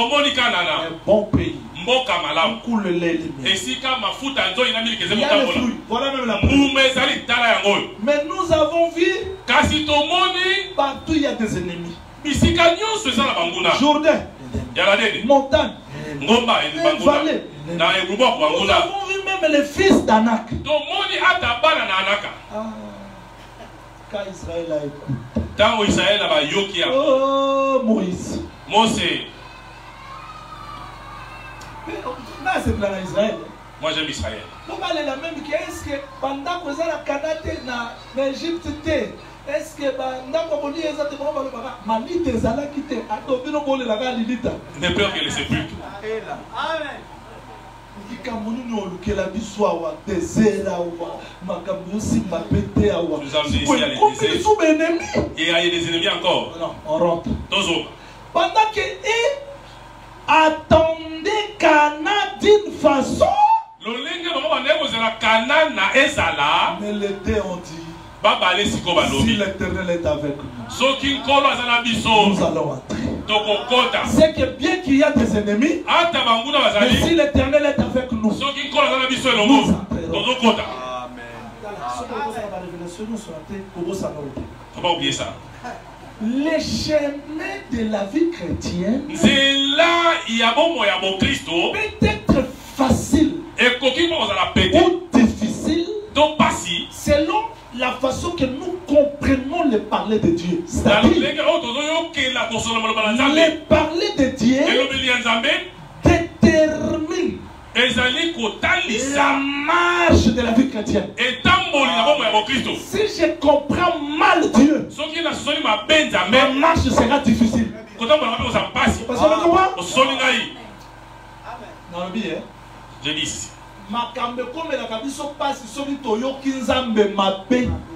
bon pays, beaucoup le lait, il y a le fruit, voilà même la preuve. Mais nous avons vu partout il y a des ennemis. Jourdain, montagne, vallée. Nous avons vu même les fils d'Anak. Quand Israël a écouté. Oh Moïse. Moi j'aime Israël. Est-ce que pendant que la Canada en Égypte, est-ce que ne peur que les sépulcres. Amen. Nous avons ici à l'Élysée. Et il y a des ennemis encore. Non, on rentre. Pendant qu'ils attendaient Canaan d'une façon, mais les deux ont dit, si l'Éternel est avec nous, nous allons entrer. C'est que bien qu'il y a des ennemis, mais si l'Éternel est avec nous, nous entrerons. Faut pas oublier ça. Les chemins de la vie chrétienne peut être facile ou difficile selon la façon que nous comprenons le parler de Dieu. C'est-à-dire, le parler de Dieu détermine la marche de la vie chrétienne. Si je comprends mal Dieu, ma marche sera difficile. Parce que je dis ici.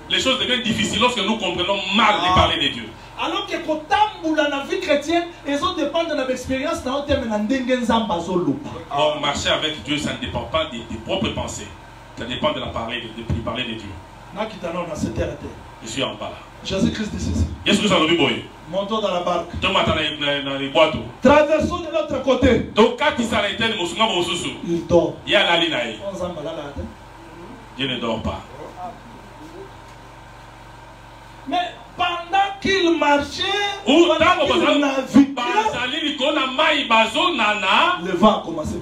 Les choses deviennent difficiles lorsque nous comprenons mal les parler de Dieu. Alors que quand la vie chrétienne, ils ont dépend de l'expérience. Marcher avec Dieu, ça ne dépend pas de tes propres pensées. Ça dépend de la parler de Dieu. Je suis en bas. Jésus-Christ dit ceci. Montons dans la barque. Traversons de l'autre côté. Il dort. Dieu ne dort pas. Mais pendant qu'il marchait, pendant qu'il naviguait, le vent a commencé.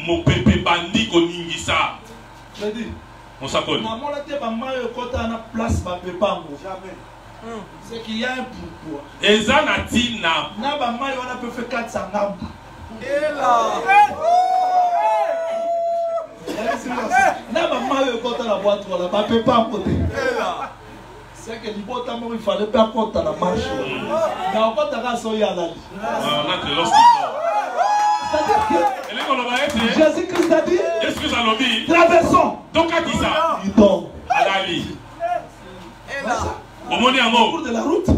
Mon pépé bandit koningisa. Je dis. On s'accorde. C'est qu'il y a un pourquoi. Et ça n'a dit na. On peut faire 400 grammes. Et là. C'est que il fallait pas compter la marche. C'est-à-dire que Jésus-Christ a dit, traversons. Il tombe. Au cours de la route,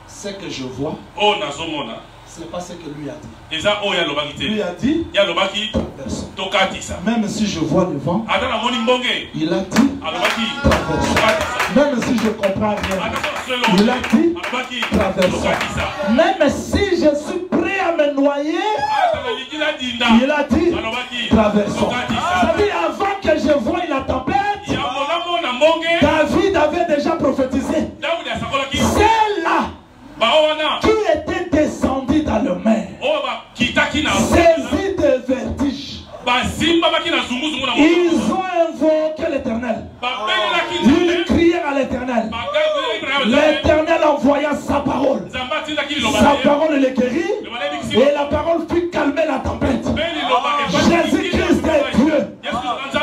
ce que je vois, ce n'est pas ce que lui a dit. Lui a dit, traversons. Même si je vois le vent, il a dit, traversons. Même si je comprends rien, il a dit, traversons. Même si je suis prêt à me noyer, il a dit, traversons. C'est-à-dire, avant que je voie la tempête, David avait déjà prophétisé. C'est là qui était descendu dans le mer, saisi de vertige. Ils ont invoqué l'Éternel. Ils criaient à l'Éternel. L'Éternel envoya sa parole. Sa parole les guérit. Et la parole fit calmer la tempête. Jésus-Christ est Dieu.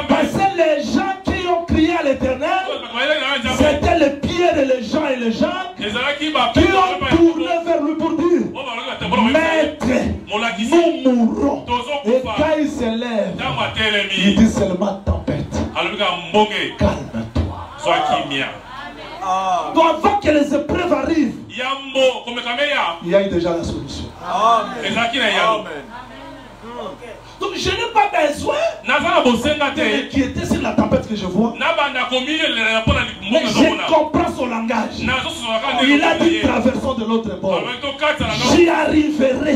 Parce que les gens qui ont crié à l'Éternel, c'était les pieds de les gens et les gens qui ont tourné vers lui pour dire, Maître, nous mourrons. Et quand il se lève, il dit seulement tempête, calme-toi. Donc avant que les épreuves arrivent, il y a déjà la solution. Amen. Donc je n'ai pas besoin de m'inquiéter sur la tempête que je vois. Mais je comprends son langage. Il a dit traversons de l'autre bord. J'y arriverai.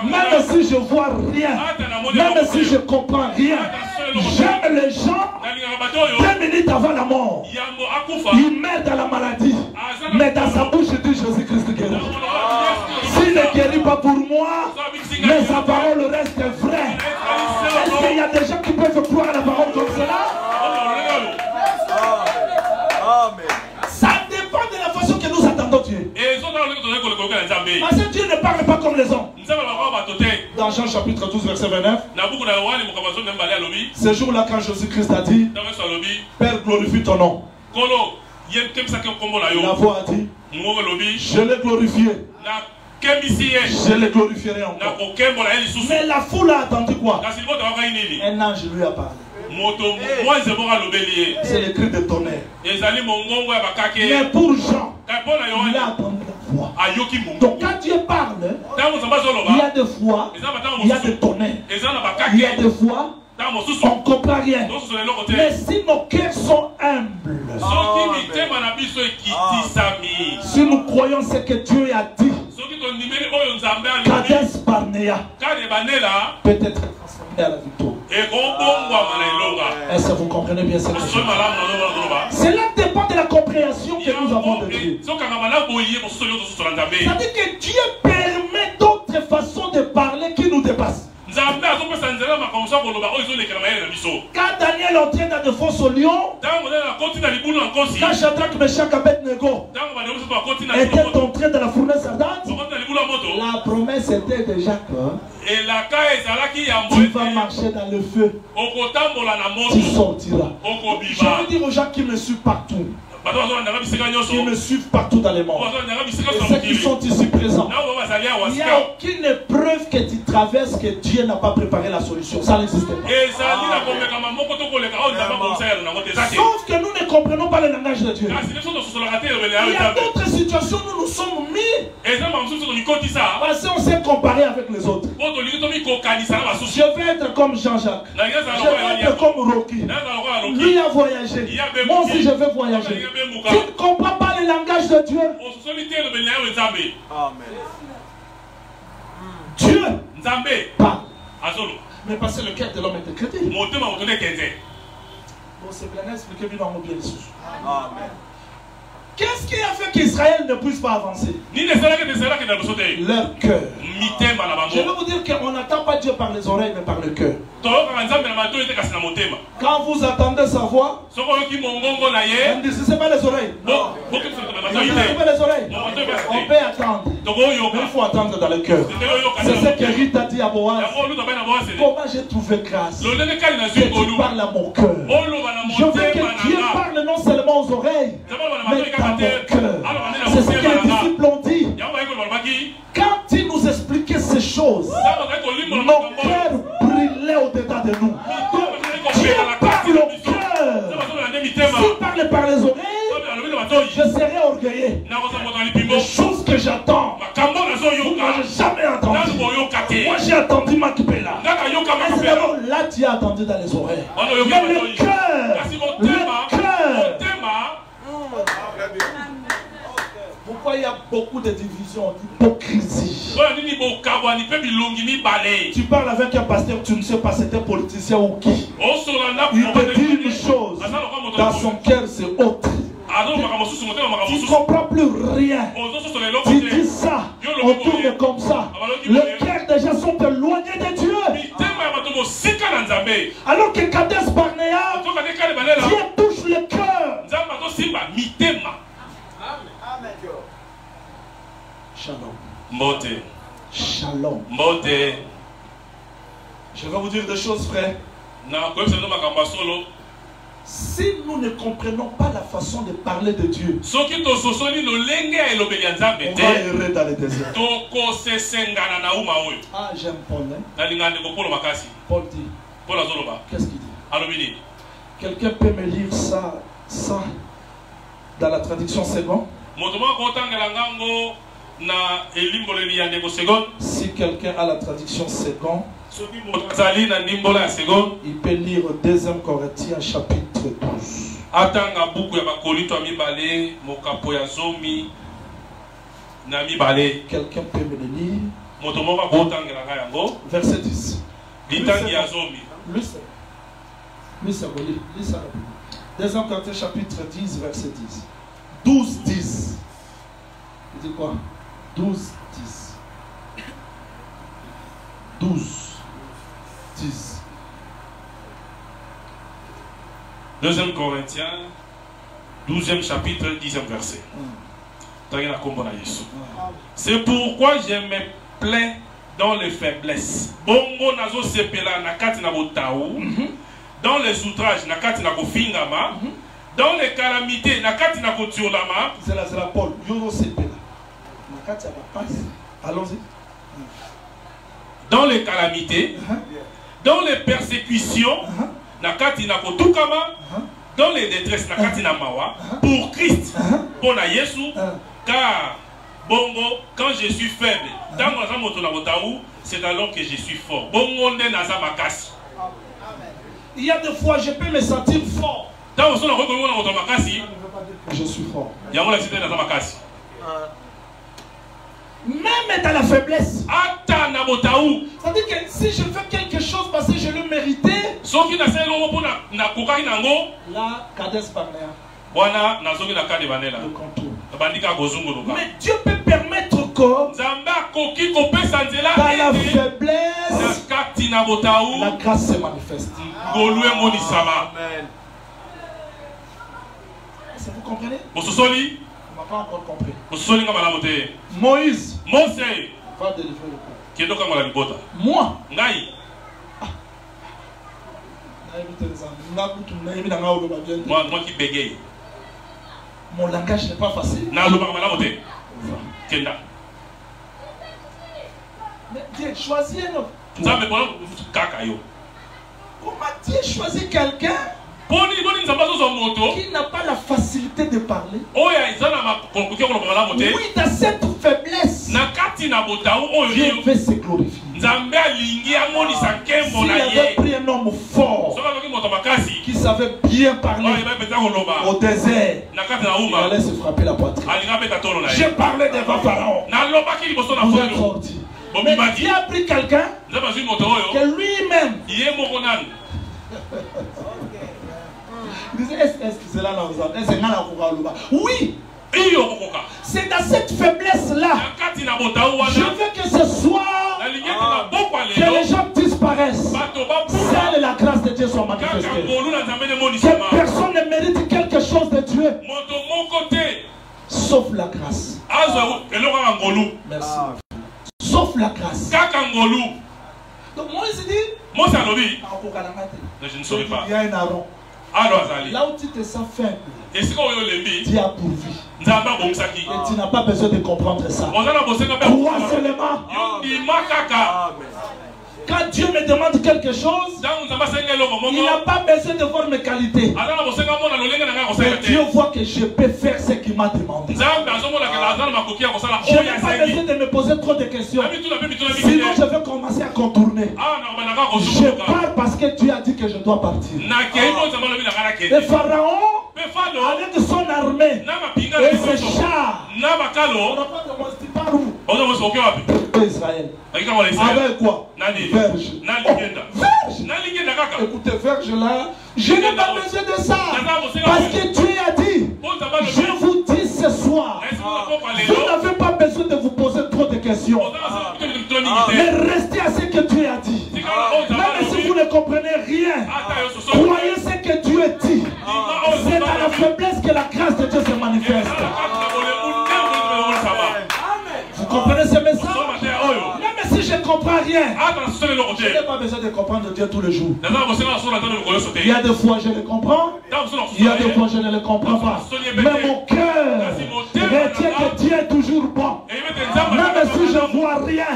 Même si je vois rien, même si je comprends rien. J'aime les gens 2 minutes avant la mort. Il meurt dans la maladie. Mais dans sa bouche, il dit Jésus-Christ guérit. S'il ne guérit pas pour moi, mais sa parole reste vraie. Est-ce qu'il y a des gens qui peuvent croire à la parole comme cela? Ça dépend de la façon que nous attendons Dieu. Parce que Dieu ne parle pas comme les hommes. Dans Jean chapitre 12 verset 29, ce jour-là quand Jésus-Christ a dit, Père glorifie ton nom. La voix a dit, je l'ai glorifié. Je le glorifierai encore. Mais la foule a attendu quoi? Un ange lui a parlé. C'est le cri de tonnerre. Mais pour Jean, il a attendu la voix. Donc quand Dieu parle, il y a des fois, il y a des tonnerres. Il y a des fois, on ne comprend rien. Mais si nos cœurs sont humbles, si nous croyons ce que Dieu a dit, Kades Barnea peut-être transformé à la victoire. Est-ce que vous comprenez bien ce que je dis? Cela dépend de la compréhension que nous avons de Dieu. C'est-à-dire que Dieu permet d'autres façons de parler qui nous dépassent. Quand Daniel entrait dans de fausses lions, quand Shadrach, Meshach, Abednego étaient entrés dans la fournaise ardente, la promesse était déjà que tu vas marcher dans le feu, tu sortiras. Je veux dire aux gens qui me suivent partout, qui me suivent partout dans les mondes, et ceux qui sont ici présents, il n'y a aucune épreuve que tu traverses que Dieu n'a pas préparé la solution. Ça n'existe pas. Sauf que nous ne comprenons pas le langage de Dieu, il y a d'autres situations où nous sommes mis parce qu'on s'est comparé avec les autres. Je vais être comme Jean-Jacques. Je vais être comme Rocky. Lui a voyagé. Moi aussi je vais voyager. Tu ne comprends pas le langage de Dieu. Amen. Dieu parle. Mais parce que le cœur de l'homme est décrété. Bon, c'est bien expliqué, bien les choses. Amen. Qu'est-ce qui a fait qu'Israël ne puisse pas avancer? Leur cœur. Je veux vous dire qu'on n'attend pas Dieu par les oreilles, mais par le cœur. Quand vous attendez sa voix, on dit c'est pas les oreilles. Non. C'est pas les oreilles. On peut attendre. Mais il faut attendre dans le cœur. C'est ce que Rita dit à Boaz. Comment j'ai trouvé grâce que tu parles à mon cœur. Je veux que Dieu parle non seulement aux oreilles, mais dans mon cœur. C'est ce que les disciples ont dit. Quand il nous expliquait ces choses, nos cœurs brillaient au-dedans de nous. Dieu parle au cœur. S'il parle par les oreilles, je serai orgueilleux. Les choses que j'attends, moi j'ai jamais entendu. Moi j'ai attendu Makipela. Là tu as attendu dans les oreilles. Mais le cœur, pourquoi il y a beaucoup de divisions, d'hypocrisie? Tu parles avec un pasteur, tu ne sais pas c'était politicien ou qui. Il te dit une chose, dans son cœur c'est autre. Tu ne comprends plus rien. Tu dis ça, on tourne comme ça. Le cœur des gens sont éloignés de Dieu. Alors que Kades Barnea, Dieu touche le cœur. Shalom. Shalom. Je vais vous dire des choses, frère. Si nous ne comprenons pas la façon de parler de Dieu, on va errer dans les déserts. Ah, j'aime Paul. Hein? Paul dit. Qu'est-ce qu'il dit? Quelqu'un peut me lire ça dans la traduction seconde? Si quelqu'un a la traduction seconde, il peut lire 2 Corinthiens chapitre 12. Quelqu'un peut me le lire. Verset 10. Lui, c'est bon. 2 Corinthiens chapitre 10, verset 10. 12, 10. Il dit quoi? 12, 10. 12, 10. 2 Corinthiens, 12e chapitre, 10e verset. C'est pourquoi je me plains dans les faiblesses. Bongo nazo sepela nakati na botaou. Dans les outrages nakati na kofingama. Dans les calamités nakati na kotiolama. C'est la Paul. Yono sepela. Nakati na passe. Allons-y. Dans les calamités, dans les persécutions, nakati na kotukama, dans les détresses nakati na mawa, pour Christ, pour na Yesu, car bongo, quand je suis faible, c'est alors que je suis fort. Bongo ne naza makasi. Il y a des fois je peux me sentir fort. Je suis fort. Même dans la faiblesse. C'est-à-dire que si je fais quelque chose parce que je le méritais, là, Kades Barnea. Le contour. Mais Dieu peut permettre que dans la faiblesse, la grâce se manifeste. Amen. Est-ce que vous comprenez? On n'a pas encore compris. Moïse va délivrer le peuple. Moi, moi qui bégaye. Mon langage n'est pas facile. Mais Dieu choisit un autre. Comment Dieu choisit quelqu'un qui n'a pas la facilité de parler. Oui, dans cette faiblesse, Dieu veut se glorifier. S'il avait pris un homme fort qui savait bien parler au désert, il allait se frapper la poitrine. J'ai parlé devant Pharaon. Vous êtes sortis. Mais Dieu a pris quelqu'un que lui-même oui, c'est dans cette faiblesse-là je veux que ce soir que les gens disparaissent. Seule la grâce de Dieu soit manifestée. Que personne ne mérite quelque chose de Dieu sauf la grâce. Merci. Sauf la grâce. Donc Moïse dit je ne saurais pas. Il y a un Aaron. Là où tu te sens faible, Dieu a pourvu. Et tu n'as pas besoin de comprendre ça. Crois seulement. Quand Dieu me demande quelque chose, il n'a pas besoin de voir mes qualités. Mais Dieu voit que je peux faire ce qu'il m'a demandé. Je n'ai pas besoin de me poser trop de questions. Sinon je vais commencer à contourner. Je pars parce que Dieu a dit que je dois partir. Et Pharaon, avec son armée et ses chars, Israël. Avec quoi? Verge. Écoutez, verge là, je n'ai pas besoin de ça. Parce que Dieu a dit, je vous dis ce soir, vous n'avez pas besoin de vous poser trop de questions. Mais restez à ce que Dieu a dit. Même si vous ne comprenez rien, croyez ce que Dieu dit. C'est dans la faiblesse que la grâce de Dieu se manifeste. Vous comprenez ce message? Même si je ne comprends rien, je n'ai pas besoin de comprendre Dieu tous les jours. Il y a des fois je le comprends, il y a des fois je ne le comprends pas. Mais mon cœur retient que Dieu est toujours bon. Même si je ne vois rien,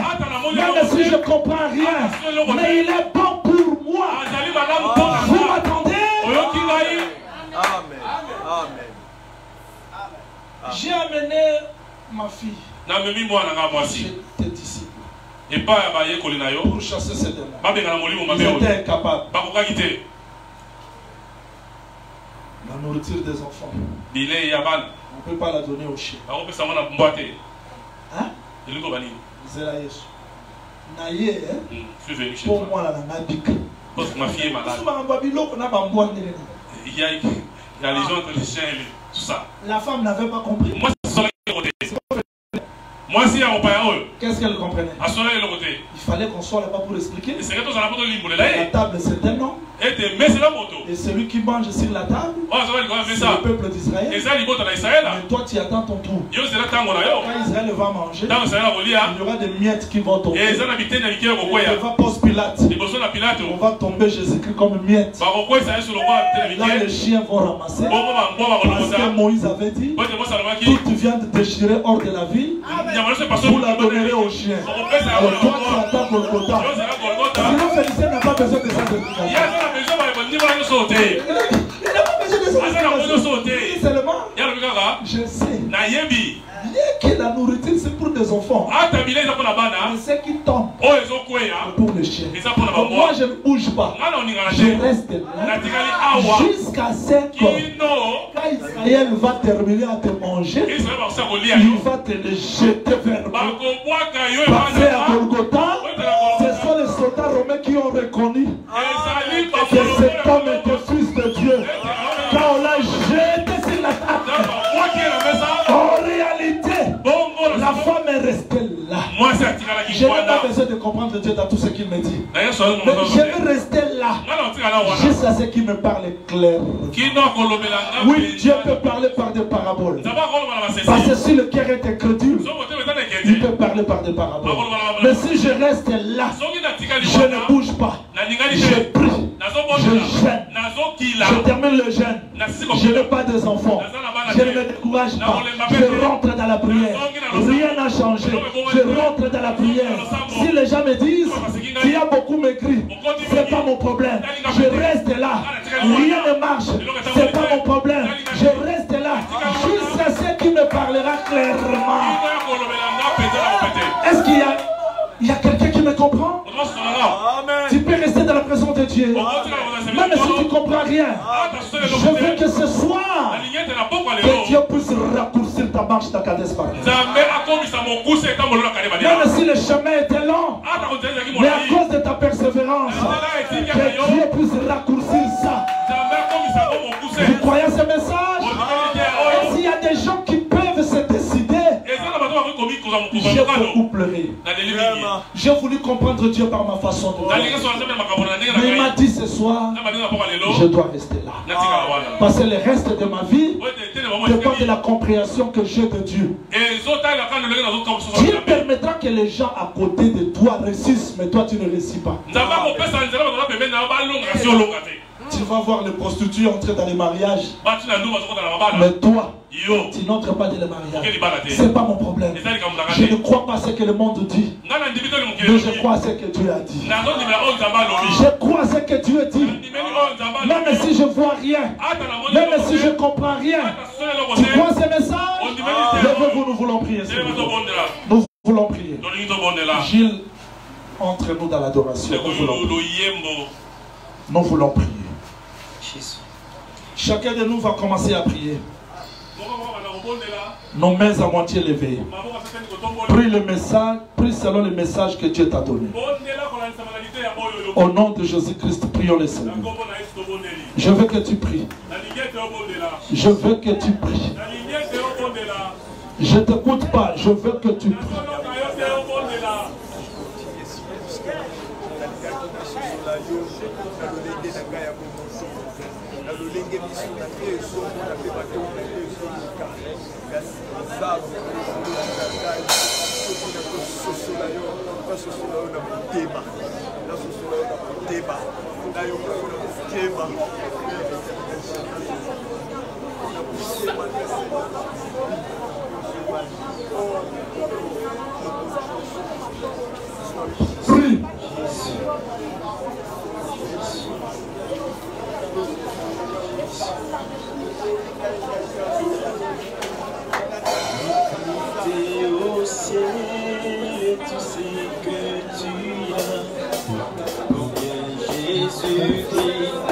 même si je ne comprends rien, mais il est bon pour moi. Vous m'attendez? J'ai amené ma fille. J'étais disciple. Pour chasser ces démons. Ils étaient incapables. La nourriture des enfants, on ne peut pas la donner aux chiens. Hein? Zélaïs. Naïe, pour moi, la nabique. Ma fille est malade. Il y a les gens entre les chiens et tout ça. La femme n'avait pas compris. Moi, si qu'est-ce qu'elle comprenait? Il fallait qu'on soit là-bas pour expliquer. La table, c'est un nom. Et celui qui mange sur la table, c'est le peuple d'Israël. Mais toi, tu attends ton tour. Quand Israël va manger, il y aura des miettes qui vont tomber. Et il va poste Pilate. On va tomber Jésus-Christ comme miettes. Là, les chiens vont ramasser. Parce que Moïse avait dit, toute viande déchirée hors de la ville, vous la donnerez aux chiens. Alors toi, tu attends Golgotha. Sinon, Félicien n'a pas besoin de ça. Il n'a pas besoin de ça. Seulement, je sais que la nourriture c'est pour des enfants. Mais ce qui tombe c'est pour les chiens. Donc moi je ne bouge pas. Je reste là jusqu'à ce que quand Israël va terminer à te manger, il va te le jeter vers moi. Passer à Golgotha, ce sont les soldats romains qui ont reconnu que cet homme était fils de Dieu. Quand on l'a jeté sur la table, en réalité, la femme est restée là. Je n'ai pas besoin de comprendre Dieu dans tout ce qu'il me dit. Mais je vais rester là jusqu'à ce qu'il me parle clair. Oui, Dieu peut parler par des paraboles. Parce que si le cœur est incrédule, il peut parler par des paraboles. Mais si je reste là, je ne bouge pas. Je prie. Je gêne. Je termine le jeûne. Je n'ai pas des enfants. Je ne me décourage pas. Je rentre dans la prière. Rien n'a changé. Je rentre dans la prière. Si les gens me disent qu'il y a beaucoup maigri, ce n'est pas mon problème. Je reste là. Rien ne marche. Il y a quelqu'un qui me comprend? Amen. Tu peux rester dans la présence de Dieu. Même si tu ne comprends rien. Je veux que ce soir, que Dieu puisse raccourcir ta marche dans Kadesh Barnea. Même si le chemin était long, mais à cause de ta persévérance, que Dieu puisse raccourcir ça. Vous croyez ce message? Et s'il y a des gens qui peuvent se décider, j'ai beaucoup pleuré. J'ai voulu comprendre Dieu par ma façon de vivre. Mais il m'a dit ce soir, je dois rester là. Parce que le reste de ma vie dépend de la compréhension que j'ai de Dieu. Dieu permettra que les gens à côté de toi réussissent, mais toi tu ne réussis pas. Tu vas voir les prostituées entrer dans les mariages. Mais toi, tu n'entres pas dans les mariages. Ce n'est pas mon problème. Je ne crois pas à ce que le monde dit. Mais je crois à ce que Dieu a dit. Je crois à ce que Dieu dit. Même si je ne vois rien, même si je ne comprends rien, tu crois ce message? Levez-vous, nous voulons prier. Nous voulons prier. Gilles, entre-nous dans l'adoration. Nous voulons prier. Chacun de nous va commencer à prier. Nos mains à moitié levées. Prie le message, prie selon le message que Dieu t'a donné. Au nom de Jésus-Christ, prions le Seigneur. Je veux que tu pries. Je veux que tu pries. Je ne t'écoute pas, je veux que tu pries. Prie. Au ciel, tu sais que tu as. Jésus-Christ.